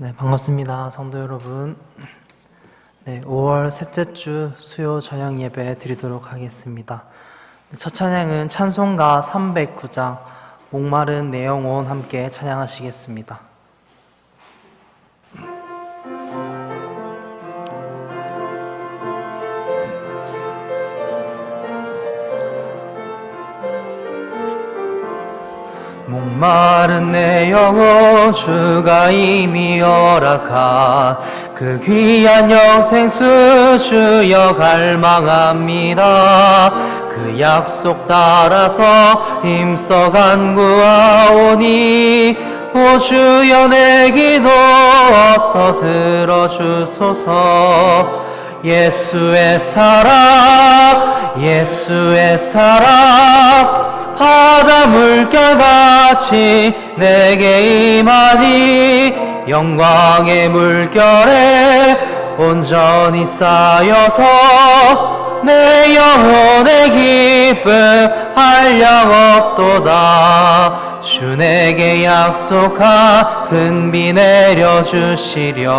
네, 반갑습니다. 성도 여러분. 네, 5월 셋째 주 수요 저녁 예배 드리도록 하겠습니다. 첫 찬양은 찬송가 309장 목마른 내 영혼 함께 찬양하시겠습니다. 목마른 내 영혼 주가 이미 허락한 그 귀한 영생수 주여 갈망합니다. 그 약속 따라서 힘써 간구하오니 오 주여 내 기도 어서 들어주소서. 예수의 사랑 예수의 사랑 바다 물결같이 내게 임하니 영광의 물결에 온전히 쌓여서 내 영혼의 기쁨 한량 없도다. 주 내게 약속한 큰 비 내려주시려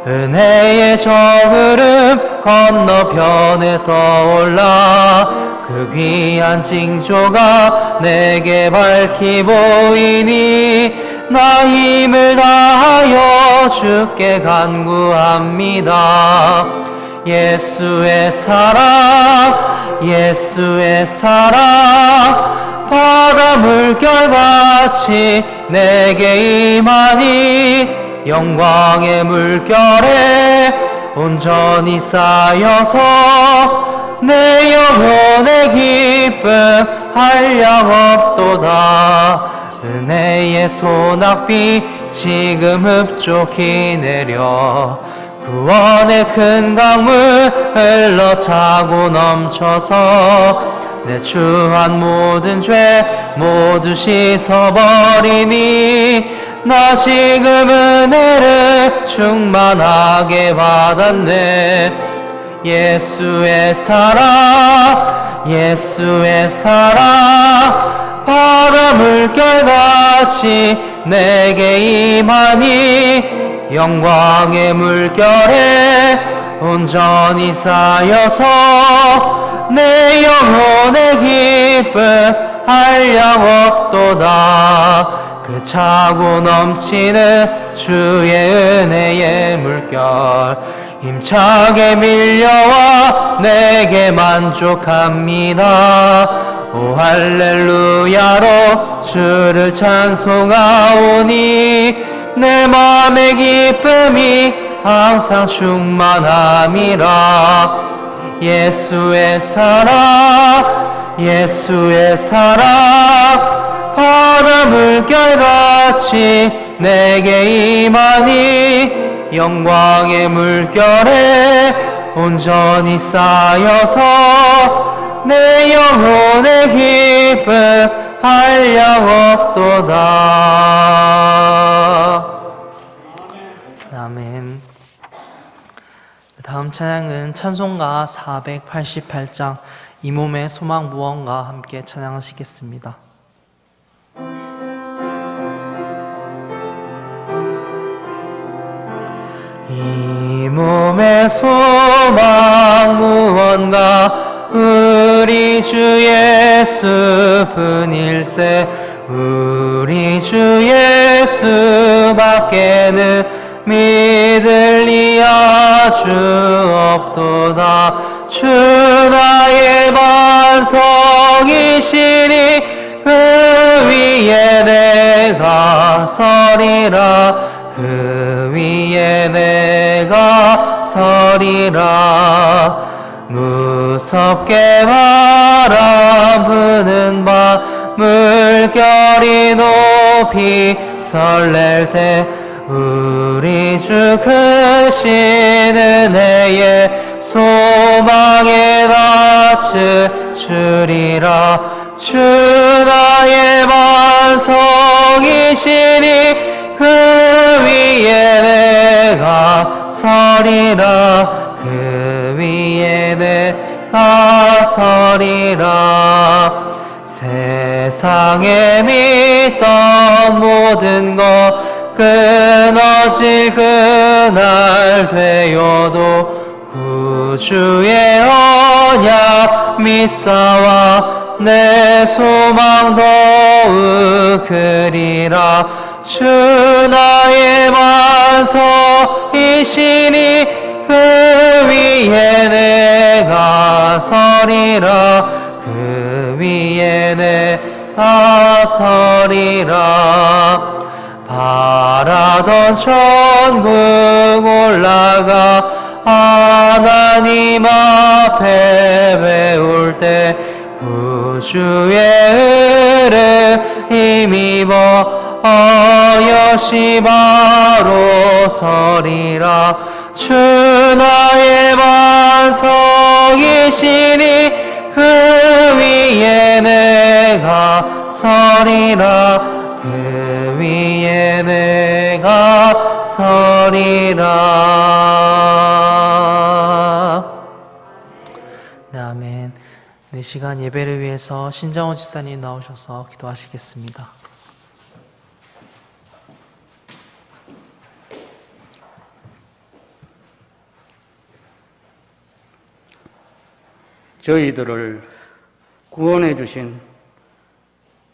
은혜의 저흐름 건너편에 떠올라 그 귀한 징조가 내게 밝히 보이니 나 힘을 다하여 주께 간구합니다. 예수의 사랑 예수의 사랑 바다 물결같이 내게 임하니 영광의 물결에 온전히 쌓여서 내 영혼의 기쁨 한량 없도다. 은혜의 소낙비 지금 흡족히 내려 구원의 큰 강물 흘러 차고 넘쳐서 내 추한 모든 죄 모두 씻어버리니 나 지금 은혜를 충만하게 받았네. 예수의 사랑 예수의 사랑 바다 물결같이 내게 임하니 영광의 물결에 온전히 쌓여서 내 영혼의 기쁨 한량 없도다. 그 차고 넘치는 주의 은혜의 물결 힘차게 밀려와 내게 만족합니다. 오 할렐루야로 주를 찬송하오니 내 맘의 기쁨이 항상 충만함이라. 예수의 사랑 예수의 사랑 바다 물결같이 내게 임하니 영광의 물결에 온전히 쌓여서 내 영혼의 기쁨 한량 없도다. 아멘. 다음 찬양은 찬송가 488장 이 몸의 소망 무언가 함께 찬양하시겠습니다. 이 몸의 소망 무언가 우리 주 예수뿐일세. 우리 주 예수밖에는 믿을 리 아주 없도다. 주 나의 반석이시니 그 위에 내가 서리라. 그 위에 내가 서리라. 무섭게 바람 부는 밤 물결이 높이 설렐 때 우리 주 크신 은혜의 소망에 닿을 주리라. 주 나의 반석이시니 그 위에 내가 서리라. 그 위에 내가 서리라. 세상에 믿던 모든 것 끊어질 그날 되어도 구주의 언약 믿사와 내 소망 더욱 크리라. 주 나의 반석이시니 그 위에 내가 서리라. 그 위에 내가 서리라. 바라던 천국 올라가 하나님 앞에 배울 때 구주의 은혜를 힘입어 여시 바로 서리라. 주 나의 반석이시니 그 위에 내가 서리라. 그 위에 내가 서리라. 네, 아멘. 이 시간 예배를 위해서 신정원 집사님 나오셔서 기도하시겠습니다. 저희들을 구원해 주신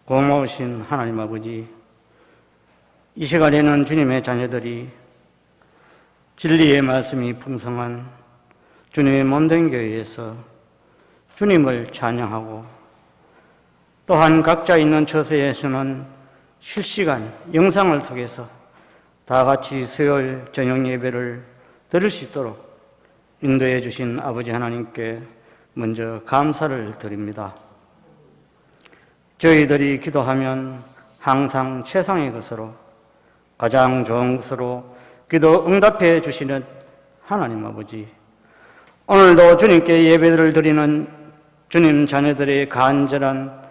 고마우신 하나님 아버지, 이 시간에는 주님의 자녀들이 진리의 말씀이 풍성한 주님의 몸된 교회에서 주님을 찬양하고, 또한 각자 있는 처소에서는 실시간 영상을 통해서 다 같이 수요일 저녁 예배를 드릴 수 있도록 인도해 주신 아버지 하나님께 먼저 감사를 드립니다. 저희들이 기도하면 항상 최상의 것으로, 가장 좋은 것으로 기도 응답해 주시는 하나님 아버지, 오늘도 주님께 예배를 드리는 주님 자녀들의 간절한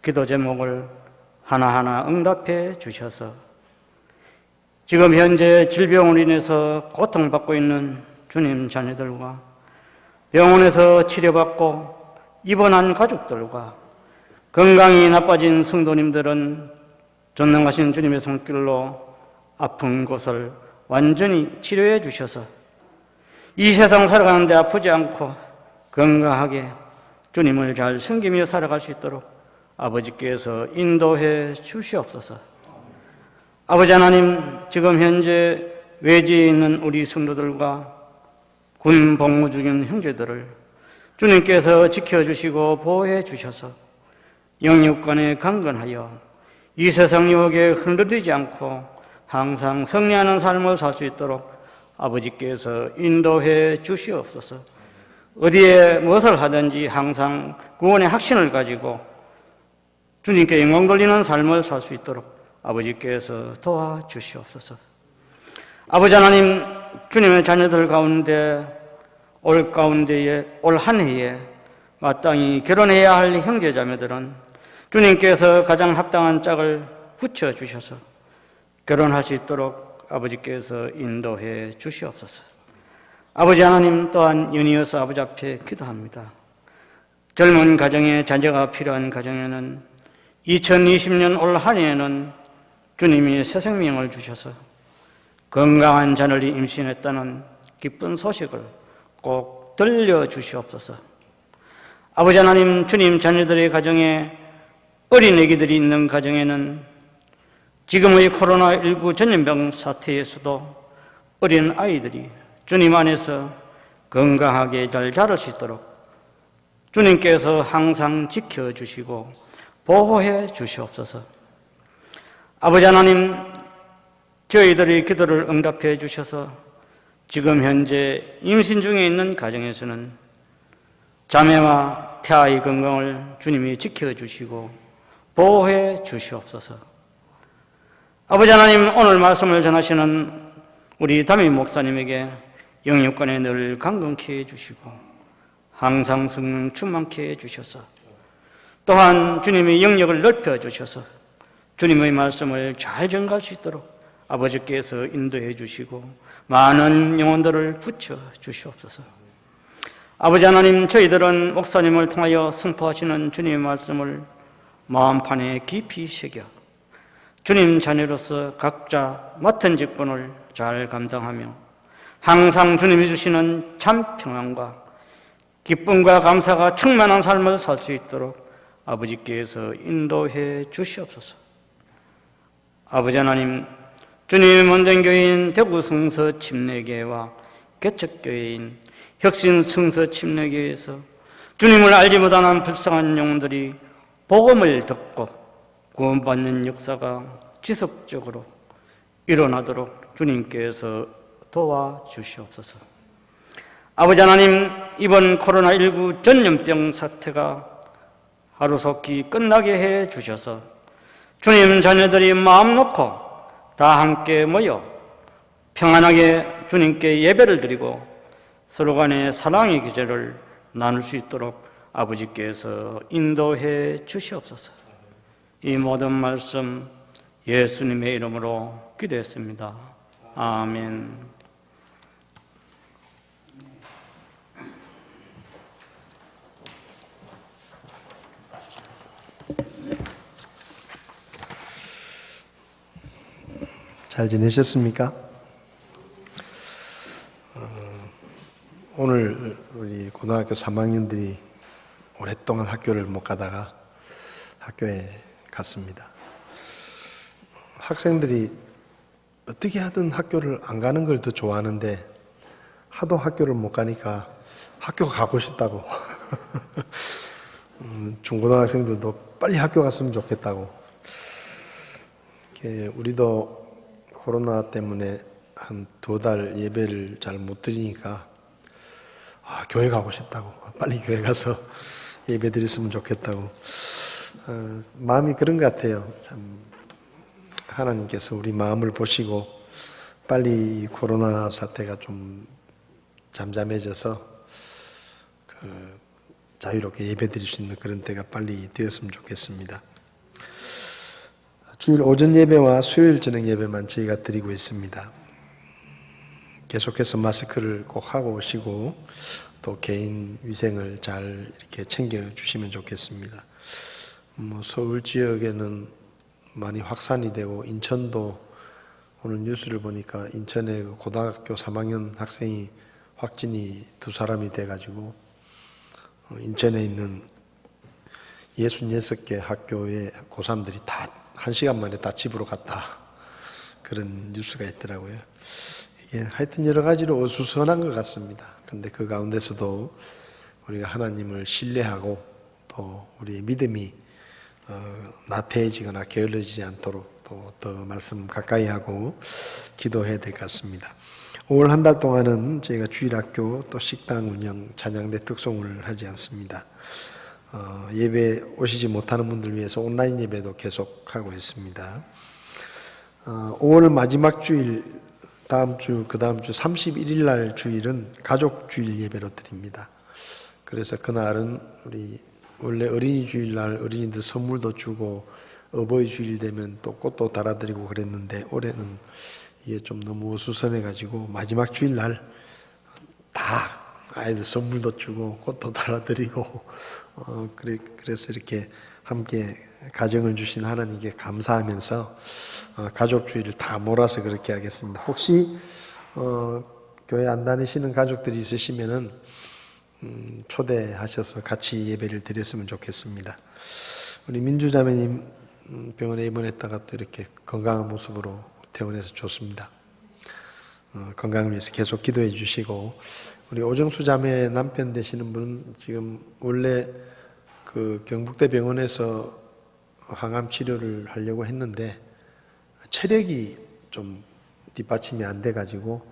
기도 제목을 하나하나 응답해 주셔서 지금 현재 질병으로 인해서 고통받고 있는 주님 자녀들과 병원에서 치료받고 입원한 가족들과 건강이 나빠진 성도님들은 전능하신 주님의 손길로 아픈 곳을 완전히 치료해 주셔서 이 세상 살아가는데 아프지 않고 건강하게 주님을 잘 섬기며 살아갈 수 있도록 아버지께서 인도해 주시옵소서. 아버지 하나님, 지금 현재 외지에 있는 우리 성도들과 군 복무 중인 형제들을 주님께서 지켜주시고 보호해 주셔서 영육간에 강건하여 이 세상 유혹에 흔들리지 않고 항상 승리하는 삶을 살 수 있도록 아버지께서 인도해 주시옵소서. 어디에 무엇을 하든지 항상 구원의 확신을 가지고 주님께 영광 돌리는 삶을 살 수 있도록 아버지께서 도와주시옵소서. 아버지 하나님, 주님의 자녀들 가운데 올 한 해에 마땅히 결혼해야 할 형제 자매들은 주님께서 가장 합당한 짝을 붙여주셔서 결혼할 수 있도록 아버지께서 인도해 주시옵소서. 아버지 하나님, 또한 연이어서 아버지 앞에 기도합니다. 젊은 가정에 자녀가 필요한 가정에는 2020년 올 한 해에는 주님이 새 생명을 주셔서 건강한 자녀를 임신했다는 기쁜 소식을 꼭 들려주시옵소서. 아버지 하나님, 주님 자녀들의 가정에 어린 아기들이 있는 가정에는 지금의 코로나19 전염병 사태에서도 어린 아이들이 주님 안에서 건강하게 잘 자랄 수 있도록 주님께서 항상 지켜주시고 보호해 주시옵소서. 아버지 하나님, 저희들의 기도를 응답해 주셔서 지금 현재 임신 중에 있는 가정에서는 자매와 태아의 건강을 주님이 지켜주시고 보호해 주시옵소서. 아버지 하나님, 오늘 말씀을 전하시는 우리 담임 목사님에게 영육간에 늘 강건케 해주시고 항상 성령 충만케 해주셔서 또한 주님의 영역을 넓혀주셔서 주님의 말씀을 잘 전갈 수 있도록 아버지께서 인도해 주시고 많은 영혼들을 붙여 주시옵소서. 아버지 하나님, 저희들은 목사님을 통하여 선포하시는 주님의 말씀을 마음판에 깊이 새겨 주님 자녀로서 각자 맡은 직분을 잘 감당하며 항상 주님이 주시는 참 평안과 기쁨과 감사가 충만한 삶을 살 수 있도록 아버지께서 인도해 주시옵소서. 아버지 하나님, 주님의 먼전교회인 대구 성서 침례교회와 개척교회인 혁신 성서 침례교회에서 주님을 알지 못하는 불쌍한 영혼들이 복음을 듣고 구원받는 역사가 지속적으로 일어나도록 주님께서 도와주시옵소서. 아버지 하나님, 이번 코로나19 전염병 사태가 하루속히 끝나게 해 주셔서 주님 자녀들이 마음 놓고 다 함께 모여 평안하게 주님께 예배를 드리고 서로 간의 사랑의 기제를 나눌 수 있도록 아버지께서 인도해 주시옵소서. 이 모든 말씀 예수님의 이름으로 기도했습니다. 아멘. 잘 지내셨습니까? 오늘 우리 고등학교 3학년들이 오랫동안 학교를 못 가다가 학교에 갔습니다. 학생들이 어떻게 하든 학교를 안 가는 걸 더 좋아하는데 하도 학교를 못 가니까 학교 가고 싶다고 중고등학생들도 빨리 학교 갔으면 좋겠다고. 우리도 코로나 때문에 한 2달 예배를 잘 못 드리니까 교회 가고 싶다고, 빨리 교회 가서 예배 드렸으면 좋겠다고. 마음이 그런 것 같아요. 참 하나님께서 우리 마음을 보시고 빨리 코로나 사태가 좀 잠잠해져서 자유롭게 예배 드릴 수 있는 그런 때가 빨리 되었으면 좋겠습니다. 주일 오전 예배와 수요일 저녁 예배만 저희가 드리고 있습니다. 계속해서 마스크를 꼭 하고 오시고 또 개인 위생을 잘 이렇게 챙겨주시면 좋겠습니다. 서울 지역에는 많이 확산이 되고 인천도 오늘 뉴스를 보니까 인천의 고등학교 3학년 학생이 확진이 2사람이 돼가지고 인천에 있는 66개 학교의 고3들이 다 1시간 만에 다 집으로 갔다. 그런 뉴스가 있더라고요. 이게 하여튼 여러 가지로 어수선한 것 같습니다. 근데 그 가운데서도 우리가 하나님을 신뢰하고 또 우리의 믿음이 나태해지거나 게을러지지 않도록 또 더 말씀 가까이 하고 기도해야 될 것 같습니다. 5월 한 달 동안은 저희가 주일학교 또 식당 운영, 찬양대 특송을 하지 않습니다. 예배 오시지 못하는 분들 위해서 온라인 예배도 계속하고 있습니다. 5월 마지막 주일, 다음 주, 그 다음 주 31일 날 주일은 가족 주일 예배로 드립니다. 그래서 그날은 우리 원래 어린이 주일 날 어린이들 선물도 주고 어버이 주일 되면 또 꽃도 달아드리고 그랬는데 올해는 이게 좀 너무 어수선해가지고 마지막 주일 날 다 아이들 선물도 주고 꽃도 달아드리고 그래서 이렇게 함께 가정을 주신 하나님께 감사하면서 가족 주일을 다 몰아서 그렇게 하겠습니다. 혹시 교회 안 다니시는 가족들이 있으시면은 초대하셔서 같이 예배를 드렸으면 좋겠습니다. 우리 민주자매님 병원에 입원했다가 또 이렇게 건강한 모습으로 퇴원해서 좋습니다. 건강을 위해서 계속 기도해 주시고, 우리 오정수 자매 남편 되시는 분은 지금 원래 그 경북대 병원에서 항암 치료를 하려고 했는데 체력이 좀 뒷받침이 안 돼가지고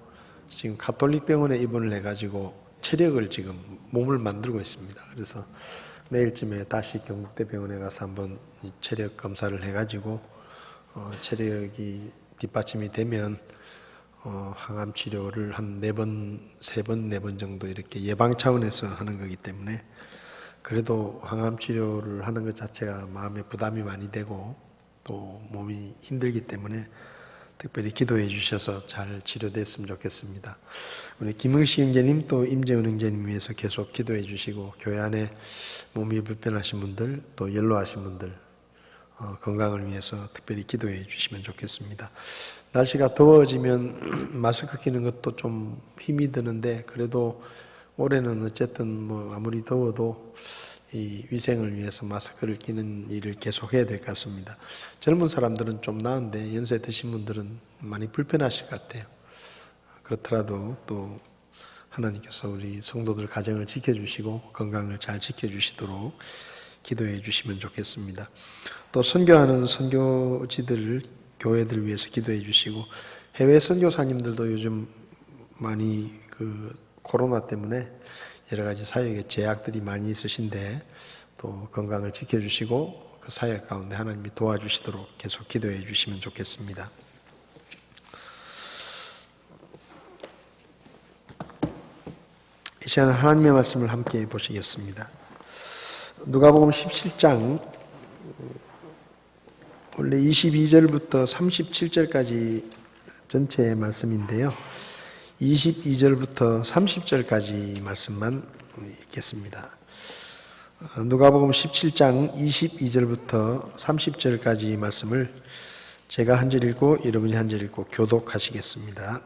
지금 가톨릭 병원에 입원을 해가지고 체력을 지금 몸을 만들고 있습니다. 그래서 내일쯤에 다시 경북대 병원에 가서 한번 체력 검사를 해가지고 체력이 뒷받침이 되면 항암 치료를 한 4번, 3번, 4번 정도 이렇게 예방 차원에서 하는 거기 때문에 그래도 항암 치료를 하는 것 자체가 마음에 부담이 많이 되고 또 몸이 힘들기 때문에 특별히 기도해 주셔서 잘 치료됐으면 좋겠습니다. 우리 김흥식 형제님 또 임재훈 형제님 위해서 계속 기도해 주시고 교회 안에 몸이 불편하신 분들 또 연로하신 분들 건강을 위해서 특별히 기도해 주시면 좋겠습니다. 날씨가 더워지면 마스크 끼는 것도 좀 힘이 드는데 그래도 올해는 어쨌든 뭐 아무리 더워도 이 위생을 위해서 마스크를 끼는 일을 계속해야 될 것 같습니다. 젊은 사람들은 좀 나은데 연세 드신 분들은 많이 불편하실 것 같아요. 그렇더라도 또 하나님께서 우리 성도들 가정을 지켜주시고 건강을 잘 지켜주시도록 기도해 주시면 좋겠습니다. 또 선교하는 선교지들, 교회들 위해서 기도해 주시고 해외 선교사님들도 요즘 많이 코로나 때문에 여러 가지 사역에 제약들이 많이 있으신데 또 건강을 지켜주시고 그 사역 가운데 하나님이 도와주시도록 계속 기도해 주시면 좋겠습니다. 이 시간 하나님의 말씀을 함께 보시겠습니다. 누가복음 17장 원래 22절부터 37절까지 전체의 말씀인데요. 22절부터 30절까지 말씀만 읽겠습니다. 누가복음 17장 22절부터 30절까지 말씀을 제가 한 절 읽고 여러분이 한 절 읽고 교독하시겠습니다.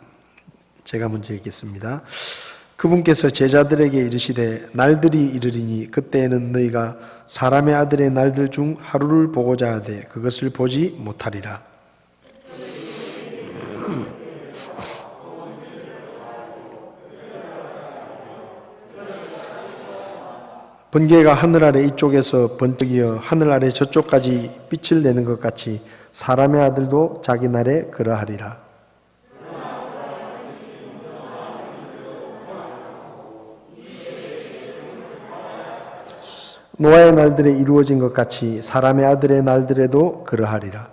제가 먼저 읽겠습니다. 그분께서 제자들에게 이르시되 날들이 이르리니 그때에는 너희가 사람의 아들의 날들 중 하루를 보고자 하되 그것을 보지 못하리라. 번개가 하늘 아래 이쪽에서 번쩍이어 하늘 아래 저쪽까지 빛을 내는 것 같이 사람의 아들도 자기 날에 그러하리라. 노아의 날들에 이루어진 것 같이 사람의 아들의 날들에도 그러하리라.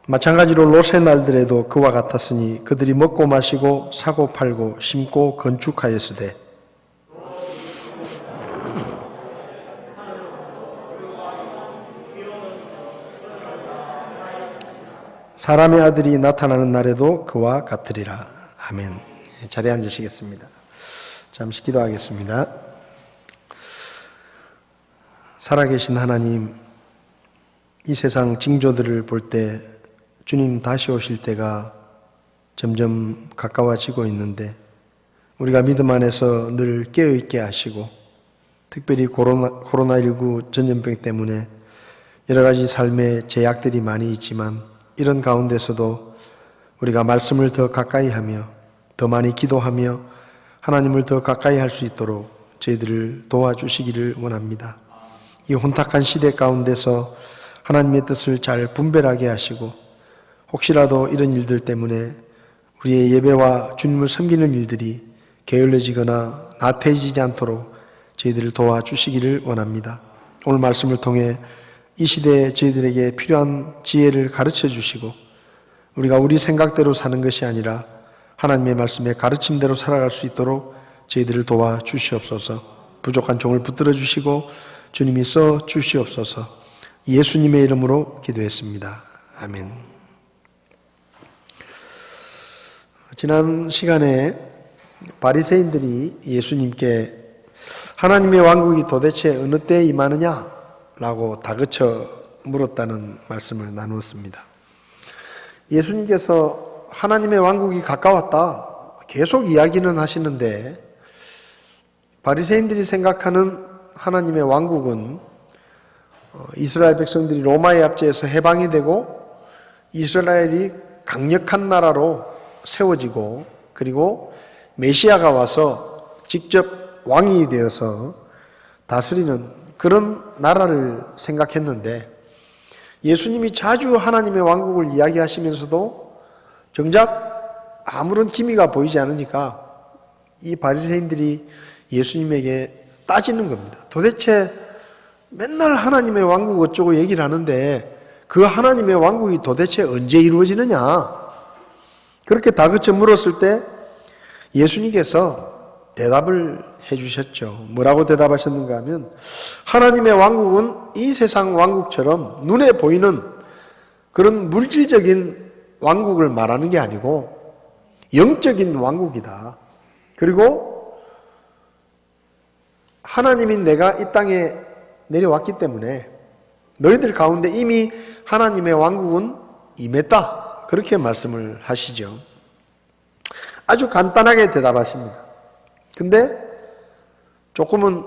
마찬가지로 롯의 날들에도 그와 같았으니 그들이 먹고 마시고 사고 팔고 심고 건축하였으되 사람의 아들이 나타나는 날에도 그와 같으리라. 아멘. 자리에 앉으시겠습니다. 잠시 기도하겠습니다. 살아계신 하나님, 이 세상 징조들을 볼 때 주님 다시 오실 때가 점점 가까워지고 있는데 우리가 믿음 안에서 늘 깨어있게 하시고 특별히 코로나19 전염병 때문에 여러 가지 삶의 제약들이 많이 있지만 이런 가운데서도 우리가 말씀을 더 가까이 하며 더 많이 기도하며 하나님을 더 가까이 할 수 있도록 저희들을 도와주시기를 원합니다. 이 혼탁한 시대 가운데서 하나님의 뜻을 잘 분별하게 하시고 혹시라도 이런 일들 때문에 우리의 예배와 주님을 섬기는 일들이 게을러지거나 나태해지지 않도록 저희들을 도와주시기를 원합니다. 오늘 말씀을 통해 이 시대에 저희들에게 필요한 지혜를 가르쳐 주시고 우리가 우리 생각대로 사는 것이 아니라 하나님의 말씀의 가르침대로 살아갈 수 있도록 저희들을 도와주시옵소서. 부족한 종을 붙들어 주시고 주님이 써 주시옵소서. 예수님의 이름으로 기도했습니다. 아멘. 지난 시간에 바리새인들이 예수님께 하나님의 왕국이 도대체 어느 때에 임하느냐? 라고 다그쳐 물었다는 말씀을 나누었습니다. 예수님께서 하나님의 왕국이 가까웠다 계속 이야기는 하시는데 바리새인들이 생각하는 하나님의 왕국은 이스라엘 백성들이 로마의 압제에서 해방이 되고 이스라엘이 강력한 나라로 세워지고 그리고 메시아가 와서 직접 왕이 되어서 다스리는 그런 나라를 생각했는데 예수님이 자주 하나님의 왕국을 이야기하시면서도 정작 아무런 기미가 보이지 않으니까 이 바리새인들이 예수님에게 따지는 겁니다. 도대체 맨날 하나님의 왕국 어쩌고 얘기를 하는데 그 하나님의 왕국이 도대체 언제 이루어지느냐? 그렇게 다그쳐 물었을 때 예수님께서 대답을 해주셨죠. 뭐라고 대답하셨는가 하면 하나님의 왕국은 이 세상 왕국처럼 눈에 보이는 그런 물질적인 왕국을 말하는 게 아니고 영적인 왕국이다. 그리고 하나님이 내가 이 땅에 내려왔기 때문에 너희들 가운데 이미 하나님의 왕국은 임했다. 그렇게 말씀을 하시죠. 아주 간단하게 대답하십니다. 근데 조금은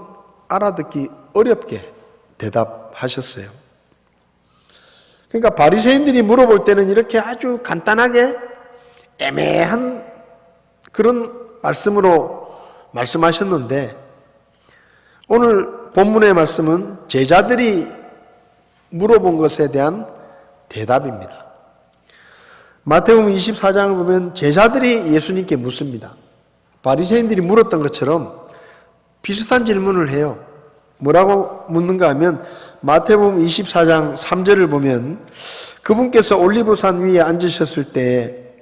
알아듣기 어렵게 대답하셨어요. 그러니까 바리새인들이 물어볼 때는 이렇게 아주 간단하게 애매한 그런 말씀으로 말씀하셨는데 오늘 본문의 말씀은 제자들이 물어본 것에 대한 대답입니다. 마태복음 24장을 보면 제자들이 예수님께 묻습니다. 바리새인들이 물었던 것처럼 비슷한 질문을 해요. 뭐라고 묻는가 하면 마태복음 24장 3절을 보면 그분께서 올리브산 위에 앉으셨을 때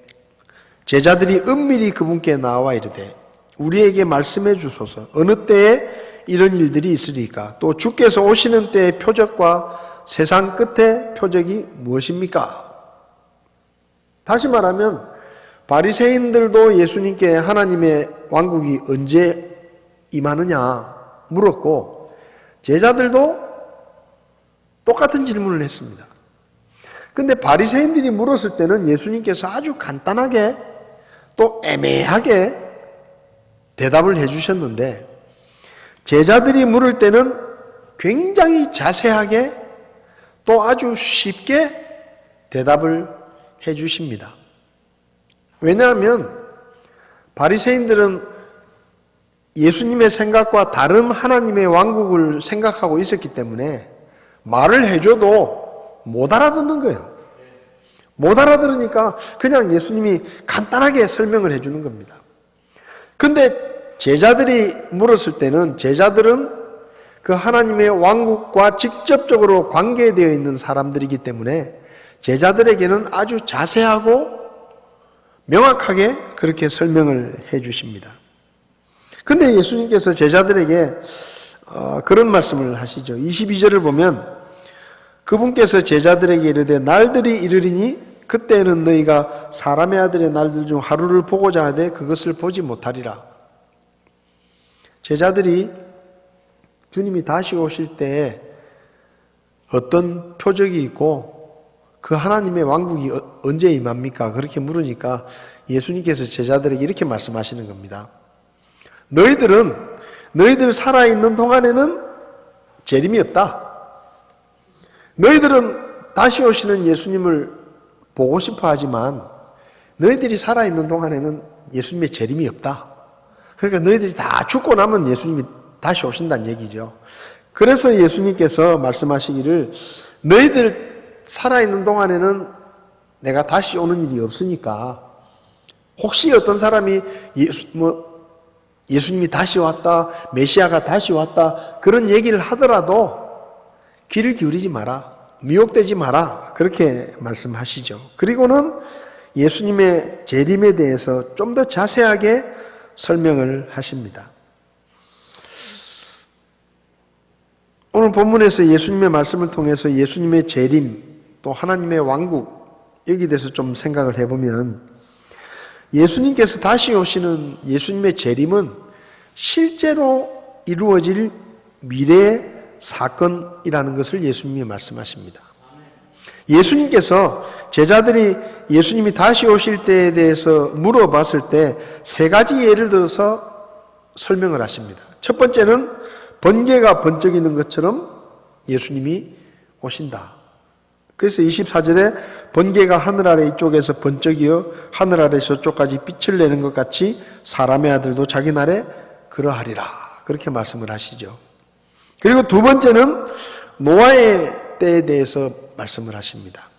제자들이 은밀히 그분께 나와 이르되 우리에게 말씀해 주소서 어느 때에 이런 일들이 있으리까 또 주께서 오시는 때의 표적과 세상 끝의 표적이 무엇입니까? 다시 말하면 바리새인들도 예수님께 하나님의 왕국이 언제 임하느냐 물었고 제자들도 똑같은 질문을 했습니다. 근데 바리새인들이 물었을 때는 예수님께서 아주 간단하게 또 애매하게 대답을 해주셨는데 제자들이 물을 때는 굉장히 자세하게 또 아주 쉽게 대답을 해주십니다. 왜냐하면 바리새인들은 예수님의 생각과 다른 하나님의 왕국을 생각하고 있었기 때문에 말을 해줘도 못 알아듣는 거예요. 못 알아들으니까 그냥 예수님이 간단하게 설명을 해주는 겁니다. 근데 제자들이 물었을 때는 제자들은 그 하나님의 왕국과 직접적으로 관계되어 있는 사람들이기 때문에 제자들에게는 아주 자세하고 명확하게 그렇게 설명을 해 주십니다. 근데 예수님께서 제자들에게 그런 말씀을 하시죠. 22절을 보면 그분께서 제자들에게 이르되 날들이 이르리니 그때는 너희가 사람의 아들의 날들 중 하루를 보고자 하되 그것을 보지 못하리라. 제자들이 주님이 다시 오실 때에 어떤 표적이 있고 그 하나님의 왕국이 언제 임합니까? 그렇게 물으니까 예수님께서 제자들에게 이렇게 말씀하시는 겁니다. 너희들 살아있는 동안에는 재림이 없다. 너희들은 다시 오시는 예수님을 보고 싶어 하지만 너희들이 살아있는 동안에는 예수님의 재림이 없다. 그러니까 너희들이 다 죽고 나면 예수님이 다시 오신다는 얘기죠. 그래서 예수님께서 말씀하시기를 너희들 살아있는 동안에는 내가 다시 오는 일이 없으니까 혹시 어떤 사람이 예수님이 다시 왔다, 메시아가 다시 왔다 그런 얘기를 하더라도 귀를 기울이지 마라, 미혹되지 마라 그렇게 말씀하시죠. 그리고는 예수님의 재림에 대해서 좀 더 자세하게 설명을 하십니다. 오늘 본문에서 예수님의 말씀을 통해서 예수님의 재림 또 하나님의 왕국 여기에 대해서 좀 생각을 해보면 예수님께서 다시 오시는 예수님의 재림은 실제로 이루어질 미래의 사건이라는 것을 예수님이 말씀하십니다. 예수님께서 제자들이 예수님이 다시 오실 때에 대해서 물어봤을 때 세 가지 예를 들어서 설명을 하십니다. 첫 번째는 번개가 번쩍이는 것처럼 예수님이 오신다. 그래서 24절에 번개가 하늘 아래 이쪽에서 번쩍이어 하늘 아래 저쪽까지 빛을 내는 것 같이 사람의 아들도 자기 날에 그러하리라. 그렇게 말씀을 하시죠. 그리고 두 번째는 노아의 때에 대해서 말씀을 하십니다.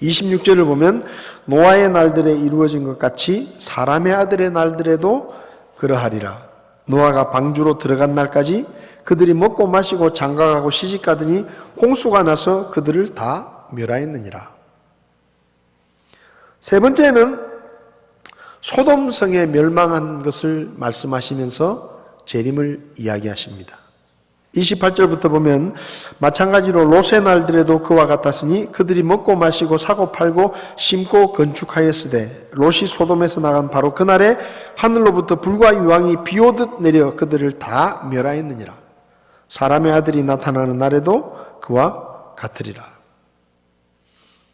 26절을 보면 노아의 날들에 이루어진 것 같이 사람의 아들의 날들에도 그러하리라. 노아가 방주로 들어간 날까지 그들이 먹고 마시고 장가가고 시집가더니 홍수가 나서 그들을 다 멸하였느니라. 세 번째는 소돔성에 멸망한 것을 말씀하시면서 재림을 이야기하십니다. 28절부터 보면 마찬가지로 롯의 날들에도 그와 같았으니 그들이 먹고 마시고 사고 팔고 심고 건축하였으되 롯이 소돔에서 나간 바로 그날에 하늘로부터 불과 유황이 비오듯 내려 그들을 다 멸하였느니라. 사람의 아들이 나타나는 날에도 그와 같으리라.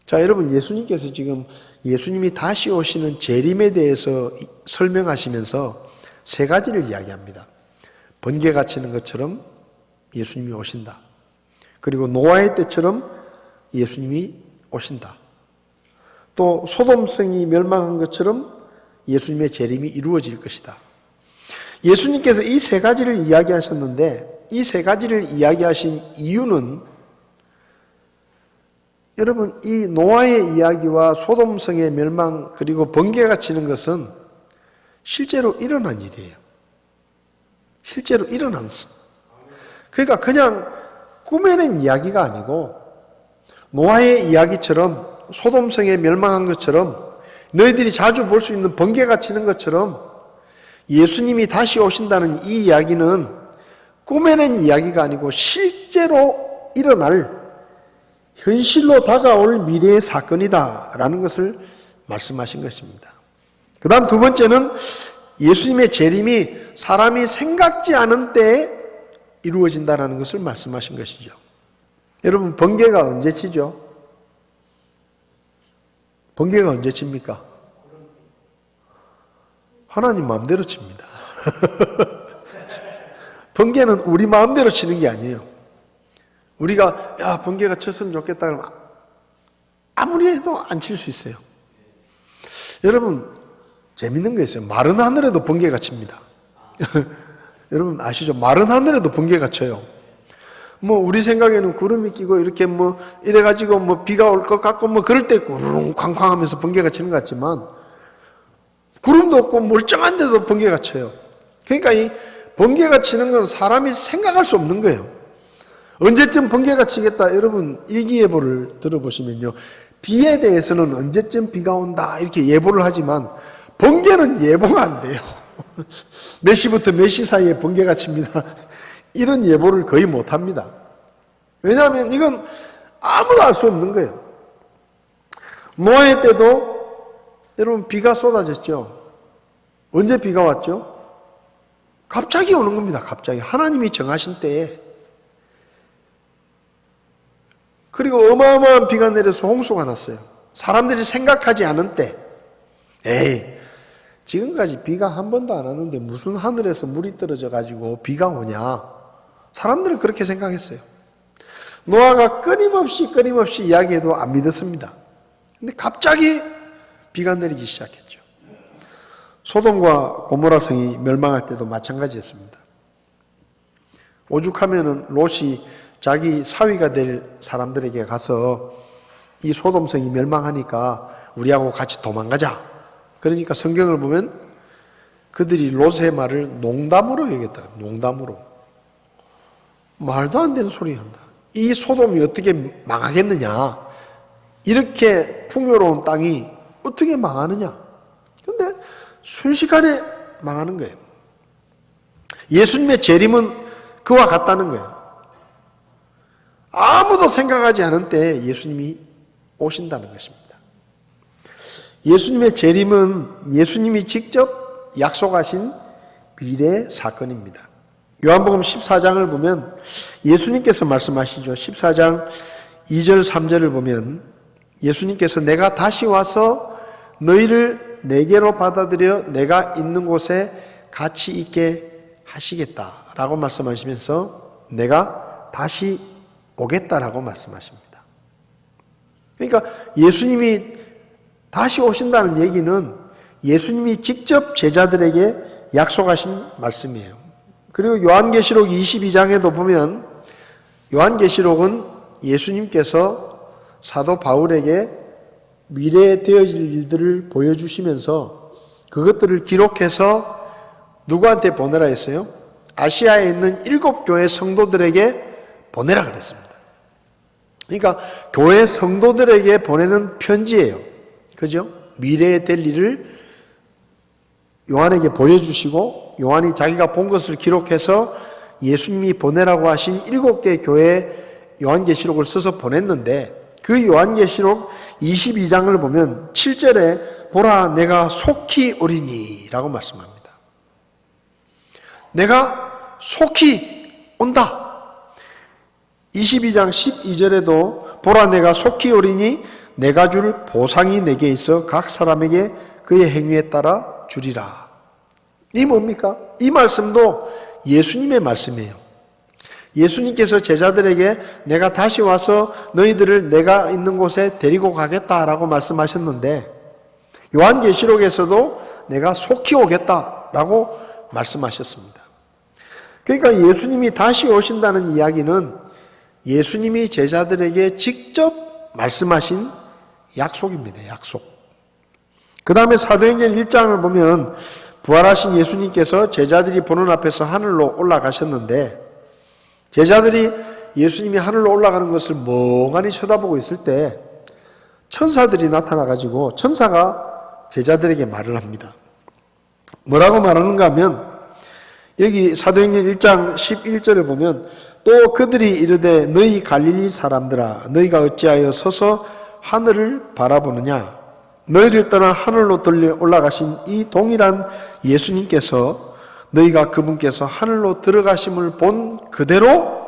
자, 여러분, 예수님께서 지금 예수님이 다시 오시는 재림에 대해서 설명하시면서 세 가지를 이야기합니다. 번개가 치는 것처럼 예수님이 오신다. 그리고 노아의 때처럼 예수님이 오신다. 또 소돔성이 멸망한 것처럼 예수님의 재림이 이루어질 것이다. 예수님께서 이 세 가지를 이야기하셨는데 이 세 가지를 이야기하신 이유는 여러분, 이 노아의 이야기와 소돔성의 멸망 그리고 번개가 치는 것은 실제로 일어난 일이에요. 실제로 일어났어. 그러니까 그냥 꾸며낸 이야기가 아니고 노아의 이야기처럼 소돔성에 멸망한 것처럼 너희들이 자주 볼 수 있는 번개가 치는 것처럼 예수님이 다시 오신다는 이 이야기는 꾸며낸 이야기가 아니고 실제로 일어날 현실로 다가올 미래의 사건이다라는 것을 말씀하신 것입니다. 그 다음 두 번째는 예수님의 재림이 사람이 생각지 않은 때에 이루어진다는 것을 말씀하신 것이죠. 여러분, 번개가 언제 치죠? 번개가 언제 칩니까? 하나님 마음대로 칩니다. 번개는 우리 마음대로 치는 게 아니에요. 우리가 야 번개가 쳤으면 좋겠다 그러면 아무리 해도 안 칠 수 있어요. 여러분, 재밌는 거 있어요. 마른 하늘에도 번개가 칩니다. 여러분 아시죠? 마른 하늘에도 번개가 쳐요. 뭐 우리 생각에는 구름이 끼고 이렇게 뭐 이래가지고 뭐 비가 올 것 같고 뭐 그럴 때 구르릉 쾅쾅 하면서 번개가 치는 것 같지만 구름도 없고 멀쩡한데도 번개가 쳐요. 그러니까 이 번개가 치는 건 사람이 생각할 수 없는 거예요. 언제쯤 번개가 치겠다. 여러분 일기예보를 들어보시면요. 비에 대해서는 언제쯤 비가 온다 이렇게 예보를 하지만 번개는 예보가 안 돼요. 몇 시부터 몇 시 사이에 번개가 칩니다. 이런 예보를 거의 못합니다. 왜냐하면 이건 아무도 알 수 없는 거예요. 노아의 때도 여러분 비가 쏟아졌죠. 언제 비가 왔죠? 갑자기 오는 겁니다. 갑자기 하나님이 정하신 때에. 그리고 어마어마한 비가 내려서 홍수가 났어요. 사람들이 생각하지 않은 때. 에이, 지금까지 비가 한 번도 안 왔는데 무슨 하늘에서 물이 떨어져 가지고 비가 오냐. 사람들은 그렇게 생각했어요. 노아가 끊임없이 이야기해도 안 믿었습니다. 근데 갑자기 비가 내리기 시작했죠. 소돔과 고모라 성이 멸망할 때도 마찬가지였습니다. 오죽하면은 롯이 자기 사위가 될 사람들에게 가서 이 소돔 성이 멸망하니까 우리하고 같이 도망가자. 그러니까 성경을 보면 그들이 롯의 말을 농담으로 여겼다. 농담으로. 말도 안 되는 소리 한다. 이 소돔이 어떻게 망하겠느냐. 이렇게 풍요로운 땅이 어떻게 망하느냐. 근데 순식간에 망하는 거예요. 예수님의 재림은 그와 같다는 거예요. 아무도 생각하지 않은 때에 예수님이 오신다는 것입니다. 예수님의 재림은 예수님이 직접 약속하신 미래 사건입니다. 요한복음 14장을 보면 예수님께서 말씀하시죠. 14장 2절 3절을 보면 예수님께서 내가 다시 와서 너희를 내게로 받아들여 내가 있는 곳에 같이 있게 하시겠다라고 말씀하시면서 내가 다시 오겠다라고 말씀하십니다. 그러니까 예수님이 다시 오신다는 얘기는 예수님이 직접 제자들에게 약속하신 말씀이에요. 그리고 요한계시록 22장에도 보면 요한계시록은 예수님께서 사도 바울에게 미래에 되어질 일들을 보여주시면서 그것들을 기록해서 누구한테 보내라 했어요? 아시아에 있는 7교회 성도들에게 보내라 그랬습니다. 그러니까 교회 성도들에게 보내는 편지예요. 그죠? 미래에 될 일을 요한에게 보여주시고 요한이 자기가 본 것을 기록해서 예수님이 보내라고 하신 7개 교회 요한계시록을 써서 보냈는데 그 요한계시록 22장을 보면 7절에 보라 내가 속히 오리니 라고 말씀합니다. 내가 속히 온다. 22장 12절에도 보라 내가 속히 오리니 내가 줄 보상이 내게 있어 각 사람에게 그의 행위에 따라 주리라. 이 뭡니까? 이 말씀도 예수님의 말씀이에요. 예수님께서 제자들에게 내가 다시 와서 너희들을 내가 있는 곳에 데리고 가겠다라고 말씀하셨는데 요한계시록에서도 내가 속히 오겠다라고 말씀하셨습니다. 그러니까 예수님이 다시 오신다는 이야기는 예수님이 제자들에게 직접 말씀하신 약속입니다. 약속. 그 다음에 사도행전 1장을 보면 부활하신 예수님께서 제자들이 보는 앞에서 하늘로 올라가셨는데 제자들이 예수님이 하늘로 올라가는 것을 멍하니 쳐다보고 있을 때 천사들이 나타나가지고 천사가 제자들에게 말을 합니다. 뭐라고 말하는가 하면 여기 사도행전 1장 11절을 보면 또 그들이 이르되 너희 갈릴리 사람들아 너희가 어찌하여 서서 하늘을 바라보느냐 너희를 떠나 하늘로 들려 올라가신 이 동일한 예수님께서 너희가 그분께서 하늘로 들어가심을 본 그대로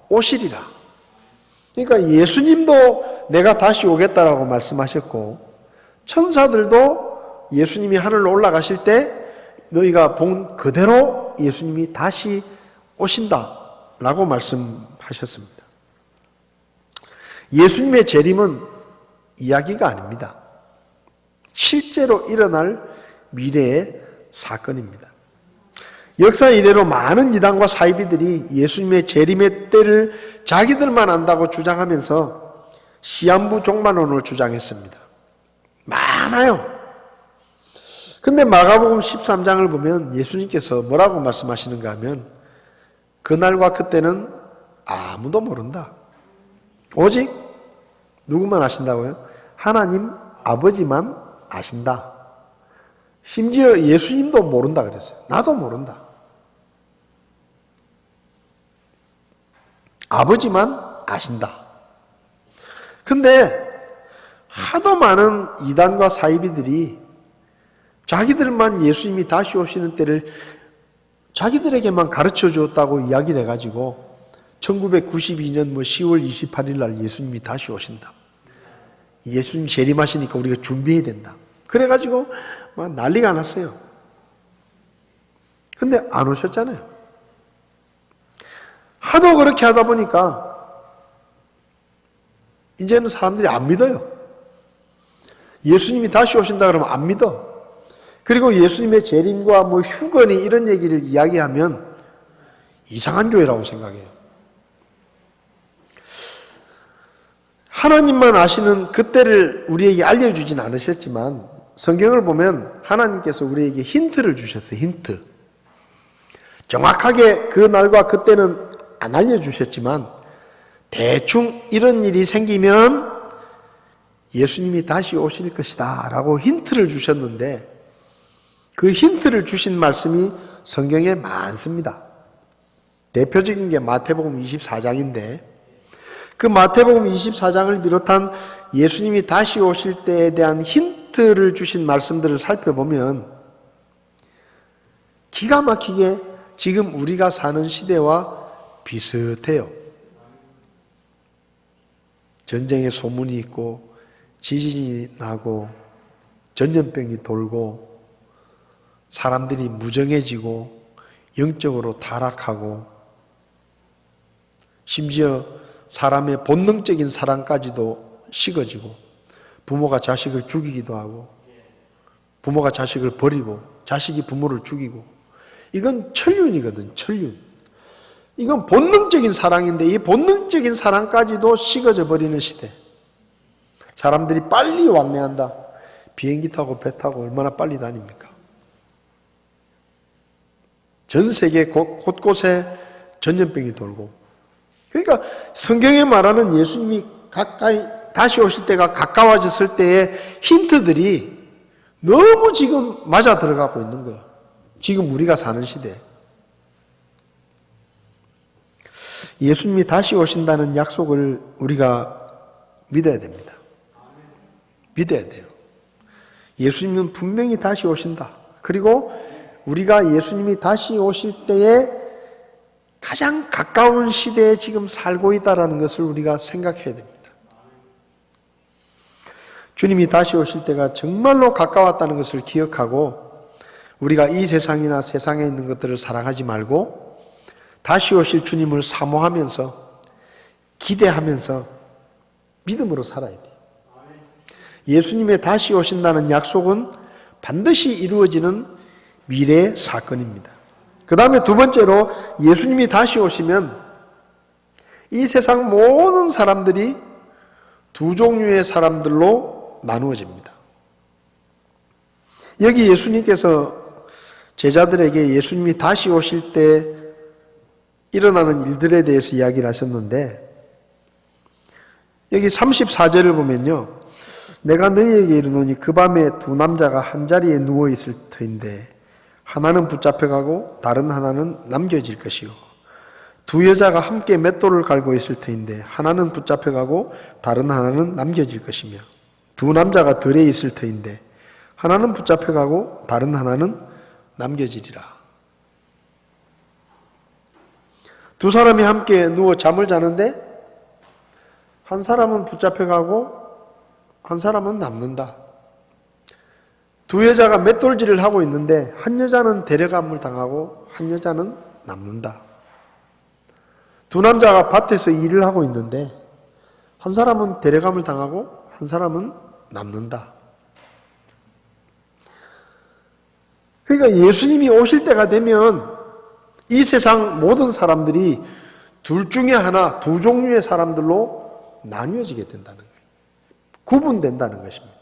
오시리라. 그러니까 예수님도 내가 다시 오겠다라고 말씀하셨고 천사들도 예수님이 하늘로 올라가실 때 너희가 본 그대로 예수님이 다시 오신다라고 말씀하셨습니다. 예수님의 재림은 이야기가 아닙니다. 실제로 일어날 미래의 사건입니다. 역사 이래로 많은 이단과 사이비들이 예수님의 재림의 때를 자기들만 안다고 주장하면서 시한부 종말론을 주장했습니다. 많아요. 근데 마가복음 13장을 보면 예수님께서 뭐라고 말씀하시는가 하면 그날과 그때는 아무도 모른다. 오직 누구만 아신다고요? 하나님 아버지만 아신다. 심지어 예수님도 모른다 그랬어요. 나도 모른다. 아버지만 아신다. 근데 하도 많은 이단과 사이비들이 자기들만 예수님이 다시 오시는 때를 자기들에게만 가르쳐 주었다고 이야기를 해가지고 1992년 10월 28일 날 예수님이 다시 오신다. 예수님 재림하시니까 우리가 준비해야 된다. 그래가지고 막 난리가 났어요. 근데 안 오셨잖아요. 하도 그렇게 하다 보니까 이제는 사람들이 안 믿어요. 예수님이 다시 오신다 그러면 안 믿어. 그리고 예수님의 재림과 휴거니 이런 얘기를 이야기하면 이상한 교회라고 생각해요. 하나님만 아시는 그때를 우리에게 알려주진 않으셨지만 성경을 보면 하나님께서 우리에게 힌트를 주셨어요. 힌트. 정확하게 그 날과 그때는 안 알려주셨지만 대충 이런 일이 생기면 예수님이 다시 오실 것이다 라고 힌트를 주셨는데 그 힌트를 주신 말씀이 성경에 많습니다. 대표적인 게 마태복음 24장인데 그 마태복음 24장을 비롯한 예수님이 다시 오실 때에 대한 힌트를 주신 말씀들을 살펴보면 기가 막히게 지금 우리가 사는 시대와 비슷해요. 전쟁의 소문이 있고 지진이 나고 전염병이 돌고 사람들이 무정해지고 영적으로 타락하고 심지어 사람의 본능적인 사랑까지도 식어지고 부모가 자식을 죽이기도 하고 부모가 자식을 버리고 자식이 부모를 죽이고 이건 천륜이거든. 천륜. 이건 본능적인 사랑인데 이 본능적인 사랑까지도 식어져 버리는 시대. 사람들이 빨리 왕래한다. 비행기 타고 배 타고 얼마나 빨리 다닙니까? 전 세계 곳곳에 전염병이 돌고 그러니까 성경에 말하는 예수님이 가까이 다시 오실 때가 가까워졌을 때의 힌트들이 너무 지금 맞아 들어가고 있는 거예요. 지금 우리가 사는 시대. 예수님이 다시 오신다는 약속을 우리가 믿어야 됩니다. 믿어야 돼요. 예수님은 분명히 다시 오신다. 그리고 우리가 예수님이 다시 오실 때에 가장 가까운 시대에 지금 살고 있다는 것을 우리가 생각해야 됩니다. 주님이 다시 오실 때가 정말로 가까웠다는 것을 기억하고 우리가 이 세상이나 세상에 있는 것들을 사랑하지 말고 다시 오실 주님을 사모하면서 기대하면서 믿음으로 살아야 돼요. 예수님의 다시 오신다는 약속은 반드시 이루어지는 미래의 사건입니다. 그 다음에 두 번째로 예수님이 다시 오시면 이 세상 모든 사람들이 두 종류의 사람들로 나누어집니다. 여기 예수님께서 제자들에게 예수님이 다시 오실 때 일어나는 일들에 대해서 이야기를 하셨는데 여기 34절을 보면요. 내가 너희에게 이르노니 그 밤에 두 남자가 한 자리에 누워 있을 터인데 하나는 붙잡혀가고 다른 하나는 남겨질 것이요. 두 여자가 함께 맷돌을 갈고 있을 터인데 하나는 붙잡혀가고 다른 하나는 남겨질 것이며 두 남자가 들에 있을 터인데 하나는 붙잡혀가고 다른 하나는 남겨지리라. 두 사람이 함께 누워 잠을 자는데 한 사람은 붙잡혀가고 한 사람은 남는다. 두 여자가 맷돌질을 하고 있는데 한 여자는 데려감을 당하고 한 여자는 남는다. 두 남자가 밭에서 일을 하고 있는데 한 사람은 데려감을 당하고 한 사람은 남는다. 그러니까 예수님이 오실 때가 되면 이 세상 모든 사람들이 둘 중에 하나, 두 종류의 사람들로 나뉘어지게 된다는 거예요. 구분된다는 것입니다.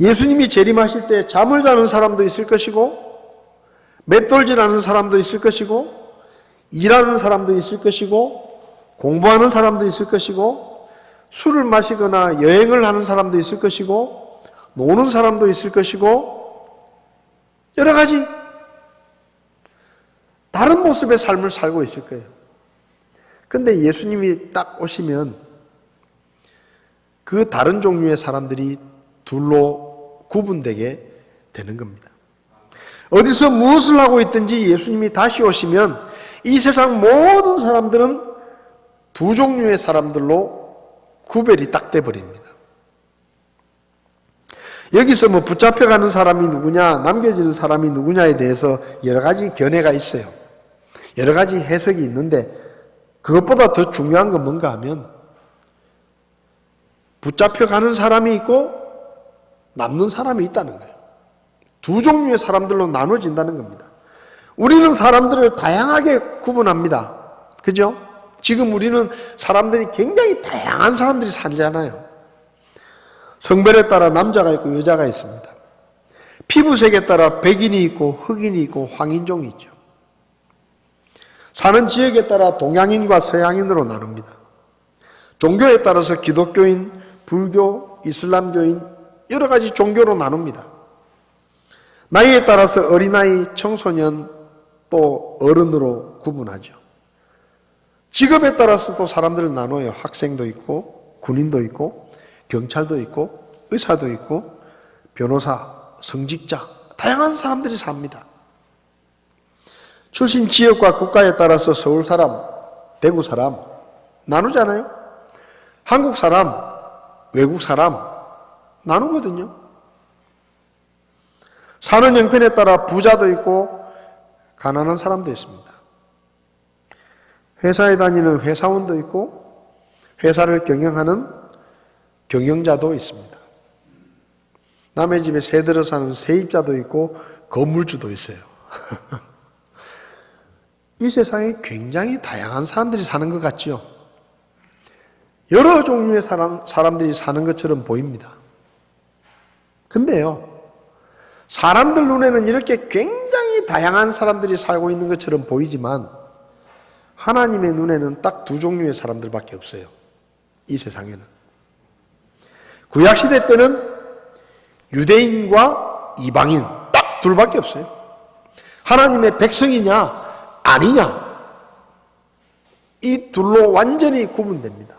예수님이 재림하실 때 잠을 자는 사람도 있을 것이고 맷돌질하는 사람도 있을 것이고 일하는 사람도 있을 것이고 공부하는 사람도 있을 것이고 술을 마시거나 여행을 하는 사람도 있을 것이고 노는 사람도 있을 것이고 여러 가지 다른 모습의 삶을 살고 있을 거예요. 그런데 예수님이 딱 오시면 그 다른 종류의 사람들이 둘로 구분되게 되는 겁니다. 어디서 무엇을 하고 있든지 예수님이 다시 오시면 이 세상 모든 사람들은 두 종류의 사람들로 구별이 딱 돼버립니다. 여기서 뭐 붙잡혀가는 사람이 누구냐, 남겨지는 사람이 누구냐에 대해서 여러 가지 견해가 있어요. 여러 가지 해석이 있는데 그것보다 더 중요한 건 뭔가 하면 붙잡혀가는 사람이 있고 남는 사람이 있다는 거예요. 두 종류의 사람들로 나눠진다는 겁니다. 우리는 사람들을 다양하게 구분합니다. 그죠? 지금 우리는 사람들이 굉장히 다양한 사람들이 살잖아요. 성별에 따라 남자가 있고 여자가 있습니다. 피부색에 따라 백인이 있고 흑인이 있고 황인종이 있죠. 사는 지역에 따라 동양인과 서양인으로 나눕니다. 종교에 따라서 기독교인, 불교, 이슬람교인 여러 가지 종교로 나눕니다. 나이에 따라서 어린아이, 청소년, 또 어른으로 구분하죠. 직업에 따라서 또 사람들을 나눠요. 학생도 있고 군인도 있고 경찰도 있고 의사도 있고 변호사, 성직자 다양한 사람들이 삽니다. 출신 지역과 국가에 따라서 서울 사람, 대구 사람 나누잖아요. 한국 사람, 외국 사람 나누거든요. 사는 형편에 따라 부자도 있고 가난한 사람도 있습니다. 회사에 다니는 회사원도 있고 회사를 경영하는 경영자도 있습니다. 남의 집에 새 들어 사는 세입자도 있고 건물주도 있어요. 이 세상에 굉장히 다양한 사람들이 사는 것 같죠? 여러 종류의 사람들이 사는 것처럼 보입니다. 근데요, 사람들 눈에는 이렇게 굉장히 다양한 사람들이 살고 있는 것처럼 보이지만 하나님의 눈에는 딱 두 종류의 사람들밖에 없어요. 이 세상에는. 구약시대 때는 유대인과 이방인 딱 둘밖에 없어요. 하나님의 백성이냐 아니냐 이 둘로 완전히 구분됩니다.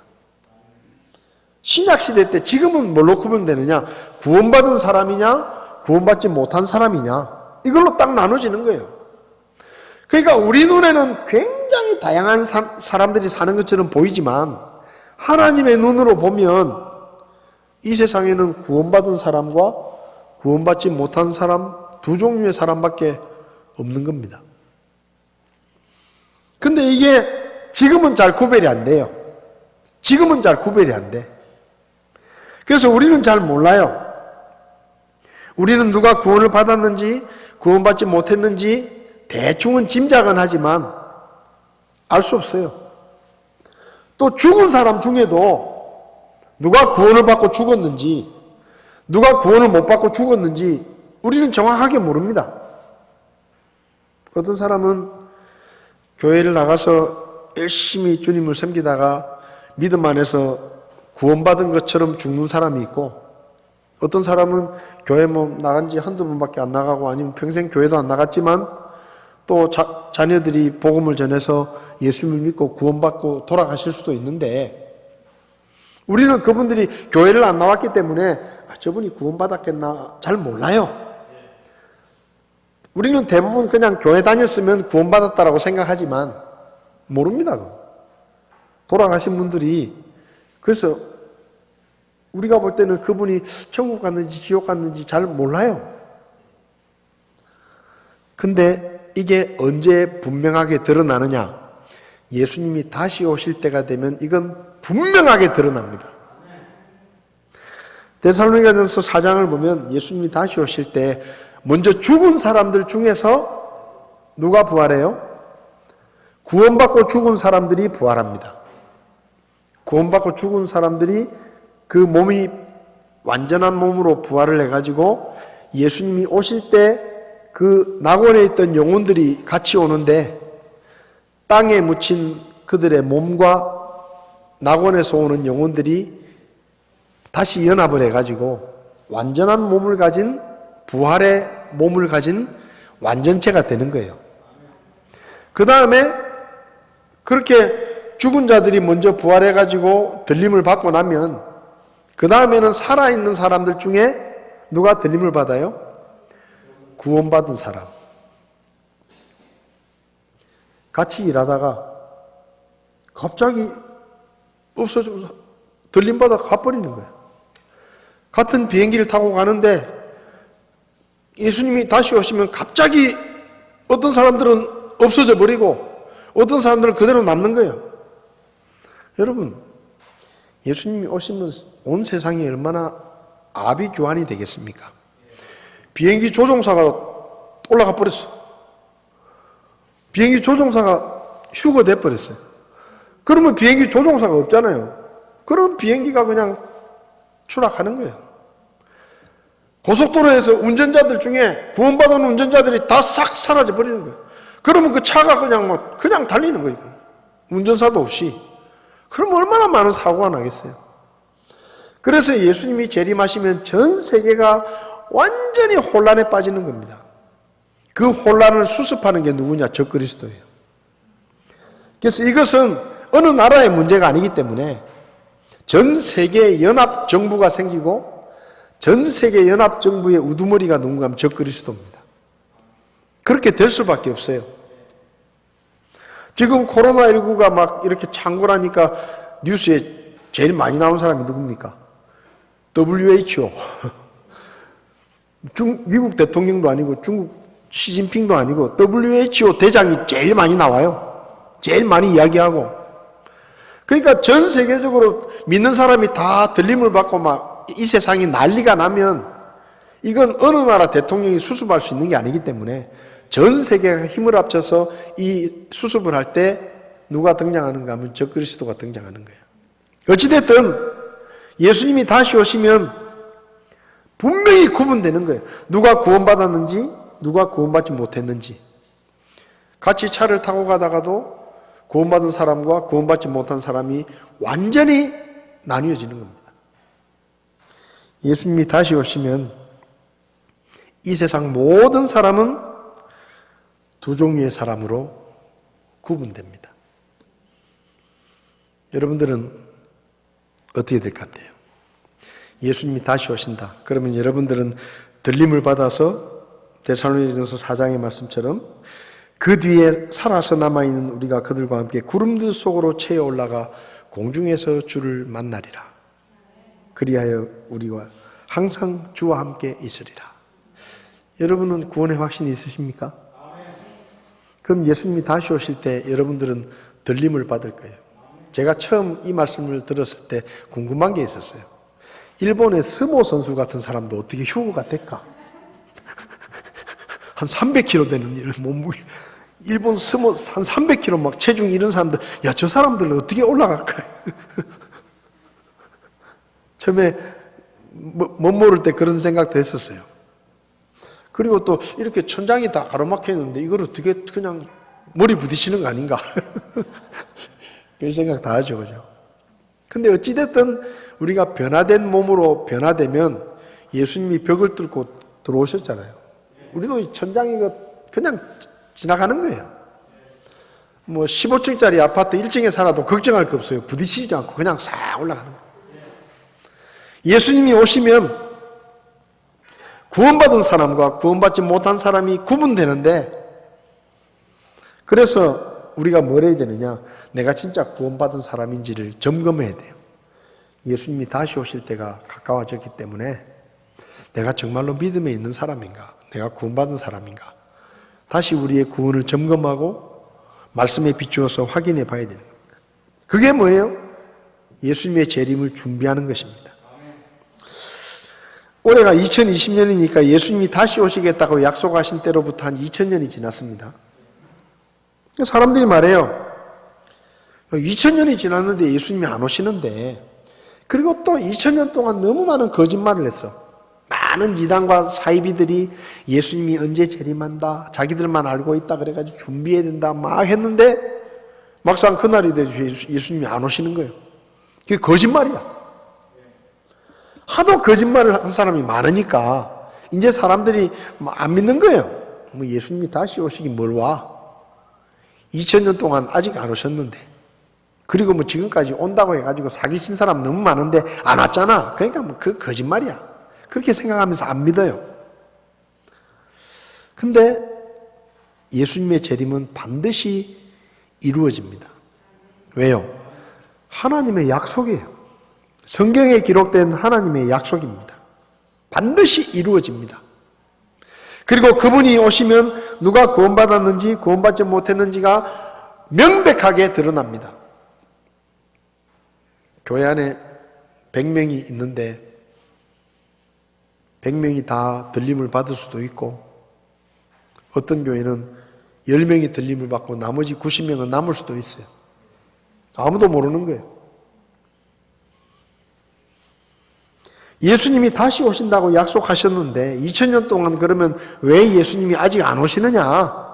신약시대 때 지금은 뭘로 구분되느냐? 구원받은 사람이냐? 구원받지 못한 사람이냐? 이걸로 딱 나눠지는 거예요. 그러니까 우리 눈에는 굉장히 다양한 사람들이 사는 것처럼 보이지만 하나님의 눈으로 보면 이 세상에는 구원받은 사람과 구원받지 못한 사람 두 종류의 사람밖에 없는 겁니다. 근데 이게 지금은 잘 구별이 안 돼요. 지금은 잘 구별이 안 돼. 그래서 우리는 잘 몰라요. 우리는 누가 구원을 받았는지 구원받지 못했는지 대충은 짐작은 하지만 알 수 없어요. 또 죽은 사람 중에도 누가 구원을 받고 죽었는지 누가 구원을 못 받고 죽었는지 우리는 정확하게 모릅니다. 어떤 사람은 교회를 나가서 열심히 주님을 섬기다가 믿음 안에서 구원받은 것처럼 죽는 사람이 있고 어떤 사람은 교회 나간 지 한두 번밖에 안 나가고 아니면 평생 교회도 안 나갔지만 또 자녀들이 복음을 전해서 예수님을 믿고 구원받고 돌아가실 수도 있는데 우리는 그분들이 교회를 안 나왔기 때문에 저분이 구원받았겠나 잘 몰라요. 우리는 대부분 그냥 교회 다녔으면 구원받았다라고 생각하지만 모릅니다. 돌아가신 분들이 그래서 우리가 볼 때는 그분이 천국 갔는지 지옥 갔는지 잘 몰라요. 근데 이게 언제 분명하게 드러나느냐? 예수님이 다시 오실 때가 되면 이건 분명하게 드러납니다. 데살로니가전서 4장을 보면 예수님이 다시 오실 때 먼저 죽은 사람들 중에서 누가 부활해요? 구원받고 죽은 사람들이 부활합니다. 구원받고 죽은 사람들이 그 몸이 완전한 몸으로 부활을 해가지고 예수님이 오실 때 그 낙원에 있던 영혼들이 같이 오는데 땅에 묻힌 그들의 몸과 낙원에서 오는 영혼들이 다시 연합을 해가지고 완전한 몸을 가진 부활의 몸을 가진 완전체가 되는 거예요. 그 다음에 그렇게 죽은 자들이 먼저 부활해가지고 들림을 받고 나면 그 다음에는 살아있는 사람들 중에 누가 들림을 받아요? 구원받은 사람. 같이 일하다가 갑자기 없어져서 들림받아 가버리는 거예요. 같은 비행기를 타고 가는데 예수님이 다시 오시면 갑자기 어떤 사람들은 없어져 버리고 어떤 사람들은 그대로 남는 거예요. 여러분, 예수님이 오시면 온 세상이 얼마나 아비규환이 되겠습니까? 비행기 조종사가 올라가 버렸어. 비행기 조종사가 휴거돼 버렸어요. 그러면 비행기 조종사가 없잖아요. 그럼 비행기가 그냥 추락하는 거예요. 고속도로에서 운전자들 중에 구원받은 운전자들이 다 싹 사라져 버리는 거예요. 그러면 그 차가 그냥 달리는 거예요. 운전사도 없이. 그럼 얼마나 많은 사고가 나겠어요. 그래서 예수님이 재림하시면 전 세계가 완전히 혼란에 빠지는 겁니다. 그 혼란을 수습하는 게 누구냐? 적그리스도예요. 그래서 이것은 어느 나라의 문제가 아니기 때문에 전 세계 연합 정부가 생기고 전 세계 연합 정부의 우두머리가 누군가 하면 적그리스도입니다. 그렇게 될 수밖에 없어요. 지금 코로나19가 막 이렇게 창궐하니까 뉴스에 제일 많이 나온 사람이 누굽니까? WHO. 미국 대통령도 아니고 중국 시진핑도 아니고 WHO 대장이 제일 많이 나와요. 제일 많이 이야기하고. 그러니까 전 세계적으로 믿는 사람이 다 들림을 받고 막 이 세상이 난리가 나면 이건 어느 나라 대통령이 수습할 수 있는 게 아니기 때문에 전 세계가 힘을 합쳐서 이 수습을 할 때 누가 등장하는가 하면 적그리스도가 등장하는 거예요. 어찌됐든 예수님이 다시 오시면 분명히 구분되는 거예요. 누가 구원받았는지 누가 구원받지 못했는지. 같이 차를 타고 가다가도 구원받은 사람과 구원받지 못한 사람이 완전히 나뉘어지는 겁니다. 예수님이 다시 오시면 이 세상 모든 사람은 두 종류의 사람으로 구분됩니다. 여러분들은 어떻게 될 것 같아요? 예수님이 다시 오신다. 그러면 여러분들은 들림을 받아서 데살로니가전서 4장의 말씀처럼 그 뒤에 살아서 남아있는 우리가 그들과 함께 구름들 속으로 채어 올라가 공중에서 주를 만나리라. 그리하여 우리와 항상 주와 함께 있으리라. 여러분은 구원의 확신이 있으십니까? 그럼 예수님이 다시 오실 때 여러분들은 들림을 받을 거예요. 제가 처음 이 말씀을 들었을 때 궁금한 게 있었어요. 일본의 스모 선수 같은 사람도 어떻게 휴거가 될까? 한 300kg 되는 일 몸무게. 일본 스모 한 300kg 막 체중 이런 사람들, 야, 저 사람들은 어떻게 올라갈까? 처음에 못 모를 때 그런 생각도 했었어요. 그리고 또 이렇게 천장이 다 가로막혀 있는데 이걸 어떻게 그냥 머리 부딪히는 거 아닌가? 그런 생각 다 하죠, 그죠? 근데 어찌됐든 우리가 변화된 몸으로 변화되면 예수님이 벽을 뚫고 들어오셨잖아요. 우리도 이 천장이 그냥 지나가는 거예요. 뭐 15층짜리 아파트 1층에 살아도 걱정할 거 없어요. 부딪히지 않고 그냥 싹 올라가는 거예요. 예수님이 오시면 구원받은 사람과 구원받지 못한 사람이 구분되는데, 그래서 우리가 뭘 해야 되느냐? 내가 진짜 구원받은 사람인지를 점검해야 돼요. 예수님이 다시 오실 때가 가까워졌기 때문에 내가 정말로 믿음에 있는 사람인가? 내가 구원받은 사람인가? 다시 우리의 구원을 점검하고 말씀에 비추어서 확인해 봐야 되는 겁니다. 그게 뭐예요? 예수님의 재림을 준비하는 것입니다. 올해가 2020년이니까 예수님이 다시 오시겠다고 약속하신 때로부터 한 2000년이 지났습니다. 사람들이 말해요. 2000년이 지났는데 예수님이 안 오시는데, 그리고 또 2000년 동안 너무 많은 거짓말을 했어. 많은 이단과 사이비들이 예수님이 언제 재림한다, 자기들만 알고 있다 그래가지고 준비해야 된다 막 했는데 막상 그날이 돼서 예수님이 안 오시는 거예요. 그게 거짓말이야. 하도 거짓말을 한 사람이 많으니까 이제 사람들이 안 믿는 거예요. 뭐 예수님이 다시 오시긴 뭘 와. 2000년 동안 아직 안 오셨는데, 그리고 뭐 지금까지 온다고 해가지고 사기친 사람 너무 많은데 안 왔잖아. 그러니까 뭐 그 거짓말이야. 그렇게 생각하면서 안 믿어요. 근데 예수님의 재림은 반드시 이루어집니다. 왜요? 하나님의 약속이에요. 성경에 기록된 하나님의 약속입니다. 반드시 이루어집니다. 그리고 그분이 오시면 누가 구원받았는지 구원받지 못했는지가 명백하게 드러납니다. 교회 안에 100명이 있는데 100명이 다 들림을 받을 수도 있고, 어떤 교회는 10명이 들림을 받고 나머지 90명은 남을 수도 있어요. 아무도 모르는 거예요. 예수님이 다시 오신다고 약속하셨는데 2000년 동안 그러면 왜 예수님이 아직 안 오시느냐?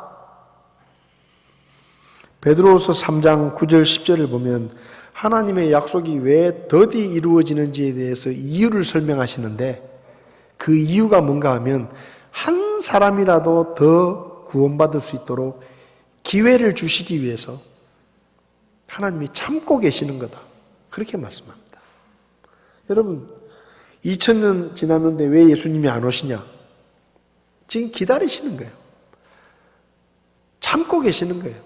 베드로후서 3장 9절 10절을 보면 하나님의 약속이 왜 더디 이루어지는지에 대해서 이유를 설명하시는데, 그 이유가 뭔가 하면 한 사람이라도 더 구원받을 수 있도록 기회를 주시기 위해서 하나님이 참고 계시는 거다. 그렇게 말씀합니다. 여러분, 2000년 지났는데 왜 예수님이 안 오시냐? 지금 기다리시는 거예요. 참고 계시는 거예요.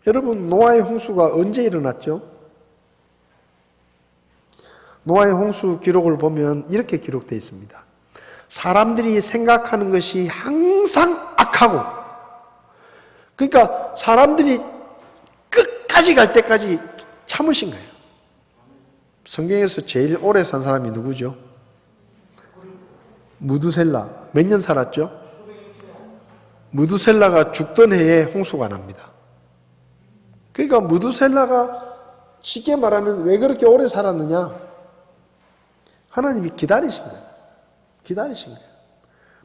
여러분, 노아의 홍수가 언제 일어났죠? 노아의 홍수 기록을 보면 이렇게 기록되어 있습니다. 사람들이 생각하는 것이 항상 악하고, 그러니까 사람들이 끝까지 갈 때까지 참으신 거예요. 성경에서 제일 오래 산 사람이 누구죠? 무두셀라. 몇 년 살았죠? 무두셀라가 죽던 해에 홍수가 납니다. 그러니까 무두셀라가 쉽게 말하면 왜 그렇게 오래 살았느냐? 하나님이 기다리신 거예요. 기다리신 거예요.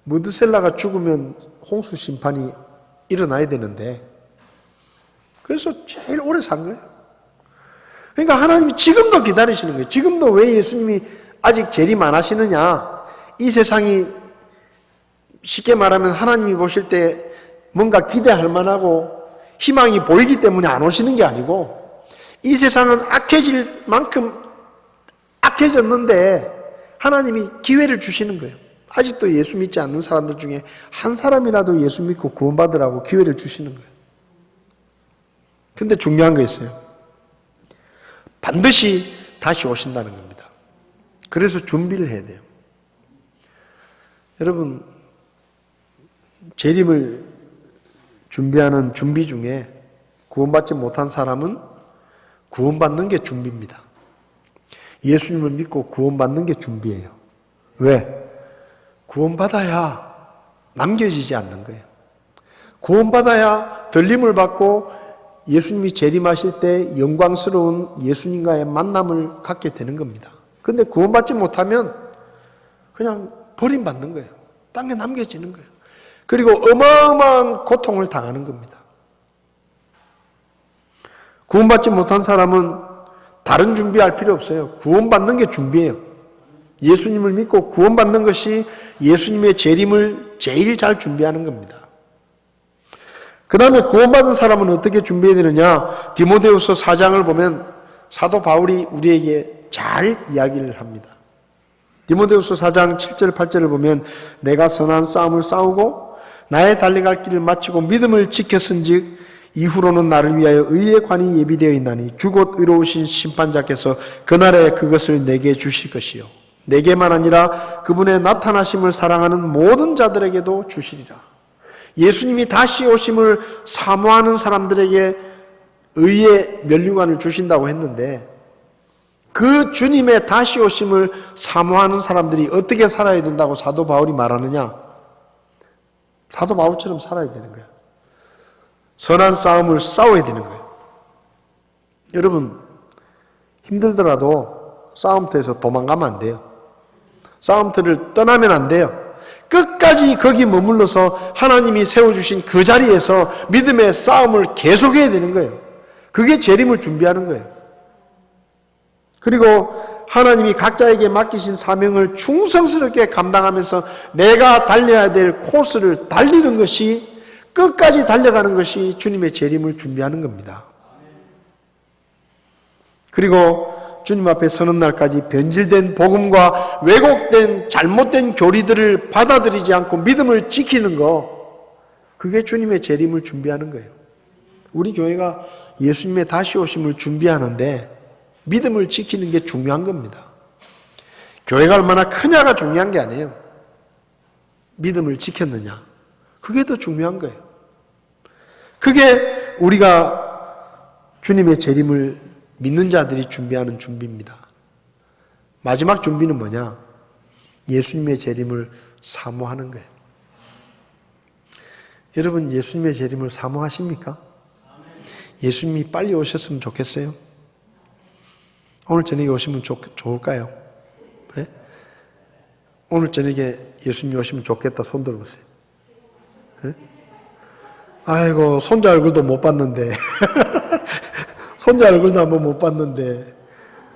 무두셀라가 죽으면 홍수 심판이 일어나야 되는데, 그래서 제일 오래 산 거예요. 그러니까 하나님이 지금도 기다리시는 거예요. 지금도 왜 예수님이 아직 재림 안 하시느냐? 이 세상이 쉽게 말하면 하나님이 보실 때 뭔가 기대할 만하고 희망이 보이기 때문에 안 오시는 게 아니고, 이 세상은 악해질 만큼 악해졌는데 하나님이 기회를 주시는 거예요. 아직도 예수 믿지 않는 사람들 중에 한 사람이라도 예수 믿고 구원받으라고 기회를 주시는 거예요. 근데 중요한 거 있어요. 반드시 다시 오신다는 겁니다. 그래서 준비를 해야 돼요. 여러분, 재림을 준비하는 준비 중에 구원받지 못한 사람은 구원받는 게 준비입니다. 예수님을 믿고 구원받는 게 준비예요. 왜? 구원받아야 남겨지지 않는 거예요. 구원받아야 들림을 받고 예수님이 재림하실 때 영광스러운 예수님과의 만남을 갖게 되는 겁니다. 근데 구원받지 못하면 그냥 버림받는 거예요. 땅에 남겨지는 거예요. 그리고 어마어마한 고통을 당하는 겁니다. 구원받지 못한 사람은 다른 준비할 필요 없어요. 구원받는 게 준비예요. 예수님을 믿고 구원받는 것이 예수님의 재림을 제일 잘 준비하는 겁니다. 그 다음에 구원받은 사람은 어떻게 준비해야 되느냐? 디모데후서 4장을 보면 사도 바울이 우리에게 잘 이야기를 합니다. 디모데후서 4장 7절 8절을 보면 내가 선한 싸움을 싸우고 나의 달려갈 길을 마치고 믿음을 지켰은즉 이후로는 나를 위하여 의의 관이 예비되어 있나니 주곧 의로우신 심판자께서 그날에 그것을 내게 주실 것이요 내게만 아니라 그분의 나타나심을 사랑하는 모든 자들에게도 주시리라. 예수님이 다시 오심을 사모하는 사람들에게 의의 면류관을 주신다고 했는데 그 주님의 다시 오심을 사모하는 사람들이 어떻게 살아야 된다고 사도 바울이 말하느냐? 사도 바울처럼 살아야 되는 거예요. 선한 싸움을 싸워야 되는 거예요. 여러분, 힘들더라도 싸움터에서 도망가면 안 돼요. 싸움터를 떠나면 안 돼요. 끝까지 거기 머물러서 하나님이 세워주신 그 자리에서 믿음의 싸움을 계속해야 되는 거예요. 그게 재림을 준비하는 거예요. 그리고 하나님이 각자에게 맡기신 사명을 충성스럽게 감당하면서 내가 달려야 될 코스를 달리는 것이 끝까지 달려가는 것이 주님의 재림을 준비하는 겁니다. 그리고 주님 앞에 서는 날까지 변질된 복음과 왜곡된 잘못된 교리들을 받아들이지 않고 믿음을 지키는 거, 그게 주님의 재림을 준비하는 거예요. 우리 교회가 예수님의 다시 오심을 준비하는데 믿음을 지키는 게 중요한 겁니다. 교회가 얼마나 크냐가 중요한 게 아니에요. 믿음을 지켰느냐, 그게 더 중요한 거예요. 그게 우리가 주님의 재림을 믿는 자들이 준비하는 준비입니다. 마지막 준비는 뭐냐? 예수님의 재림을 사모하는 거예요. 여러분, 예수님의 재림을 사모하십니까? 예수님이 빨리 오셨으면 좋겠어요? 오늘 저녁에 오시면 좋을까요? 네? 오늘 저녁에 예수님이 오시면 좋겠다 손 들어보세요. 네? 아이고, 손자 얼굴도 못 봤는데 손자 얼굴도 한번 못 봤는데,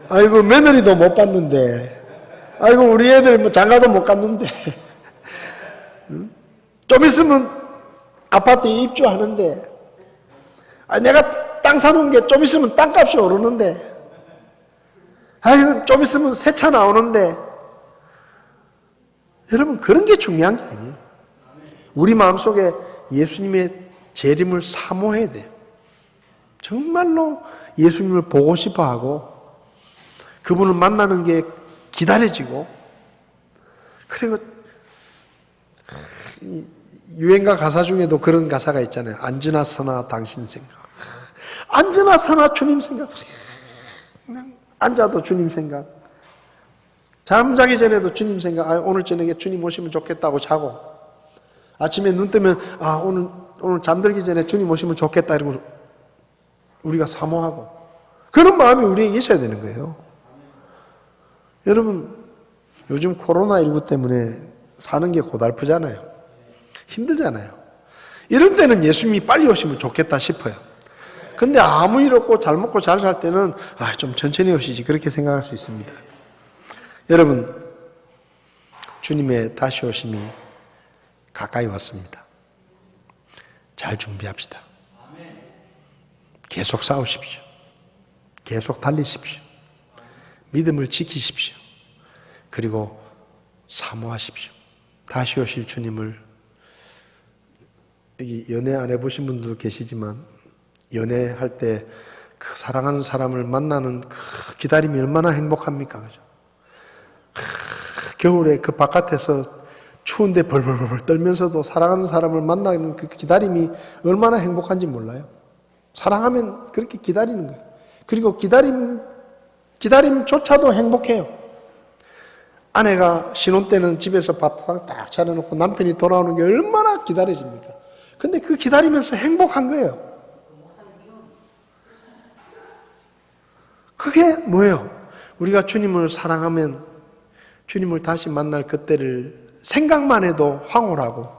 아이고 며느리도 못 봤는데, 아이고 우리 애들 뭐 장가도 못 갔는데, 좀 있으면 아파트에 입주하는데, 내가 땅 사놓은 게 좀 있으면 땅값이 오르는데, 아이고 좀 있으면 새 차 나오는데, 여러분 그런 게 중요한 게 아니에요. 우리 마음속에 예수님의 재림을 사모해야 돼요. 정말로 예수님을 보고 싶어 하고 그분을 만나는 게 기다려지고, 그리고 유행가 가사 중에도 그런 가사가 있잖아요. 앉으나 서나 당신 생각, 앉으나 서나 주님 생각, 그냥 앉아도 주님 생각, 잠자기 전에도 주님 생각, 오늘 저녁에 주님 오시면 좋겠다고 자고, 아침에 눈 뜨면 오늘 잠들기 전에 주님 오시면 좋겠다 이러고 우리가 사모하고, 그런 마음이 우리에게 있어야 되는 거예요. 여러분, 요즘 코로나19 때문에 사는 게 고달프잖아요. 힘들잖아요. 이런 때는 예수님이 빨리 오시면 좋겠다 싶어요. 근데 아무 일 없고 잘 먹고 잘 살 때는 좀 천천히 오시지, 그렇게 생각할 수 있습니다. 여러분, 주님의 다시 오심이 가까이 왔습니다. 잘 준비합시다. 계속 싸우십시오. 계속 달리십시오. 믿음을 지키십시오. 그리고 사모하십시오. 다시 오실 주님을, 여기 연애 안 해보신 분들도 계시지만 연애할 때 그 사랑하는 사람을 만나는 그 기다림이 얼마나 행복합니까? 그죠? 겨울에 그 바깥에서 추운데 벌벌벌 떨면서도 사랑하는 사람을 만나는 그 기다림이 얼마나 행복한지 몰라요. 사랑하면 그렇게 기다리는 거예요. 그리고 기다림조차도 행복해요. 아내가 신혼 때는 집에서 밥상 딱 차려놓고 남편이 돌아오는 게 얼마나 기다려집니까? 근데 그 기다리면서 행복한 거예요. 그게 뭐예요? 우리가 주님을 사랑하면 주님을 다시 만날 그때를 생각만 해도 황홀하고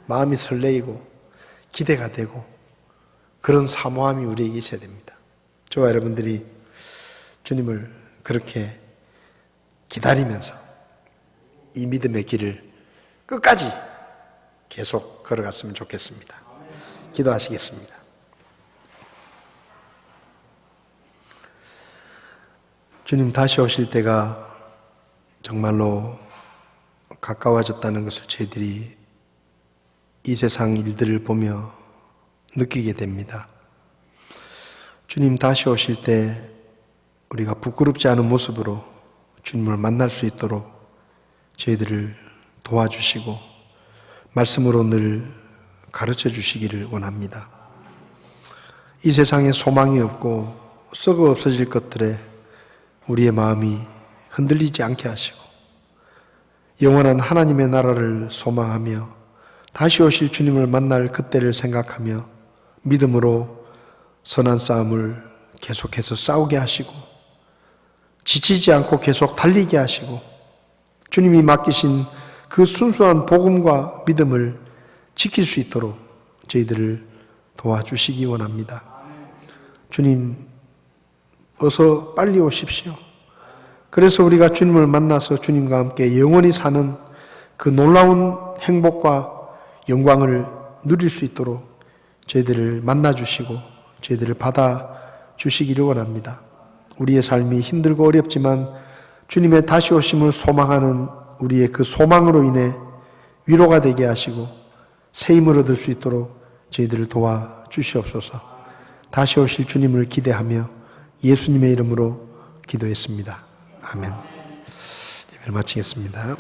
마음이 설레이고 기대가 되고 그런 사모함이 우리에게 있어야 됩니다. 저와 여러분들이 주님을 그렇게 기다리면서 이 믿음의 길을 끝까지 계속 걸어갔으면 좋겠습니다. 기도하시겠습니다. 주님 다시 오실 때가 정말로 가까워졌다는 것을 저희들이 이 세상 일들을 보며 느끼게 됩니다. 주님 다시 오실 때 우리가 부끄럽지 않은 모습으로 주님을 만날 수 있도록 저희들을 도와주시고 말씀으로 늘 가르쳐 주시기를 원합니다. 이 세상에 소망이 없고 썩어 없어질 것들에 우리의 마음이 흔들리지 않게 하시고 영원한 하나님의 나라를 소망하며 다시 오실 주님을 만날 그때를 생각하며 믿음으로 선한 싸움을 계속해서 싸우게 하시고 지치지 않고 계속 달리게 하시고 주님이 맡기신 그 순수한 복음과 믿음을 지킬 수 있도록 저희들을 도와주시기 원합니다. 주님 어서 빨리 오십시오. 그래서 우리가 주님을 만나서 주님과 함께 영원히 사는 그 놀라운 행복과 영광을 누릴 수 있도록 저희들을 만나주시고 저희들을 받아주시기를 원합니다. 우리의 삶이 힘들고 어렵지만 주님의 다시 오심을 소망하는 우리의 그 소망으로 인해 위로가 되게 하시고 새 힘을 얻을 수 있도록 저희들을 도와주시옵소서. 다시 오실 주님을 기대하며 예수님의 이름으로 기도했습니다. 아멘. 예배를 마치겠습니다.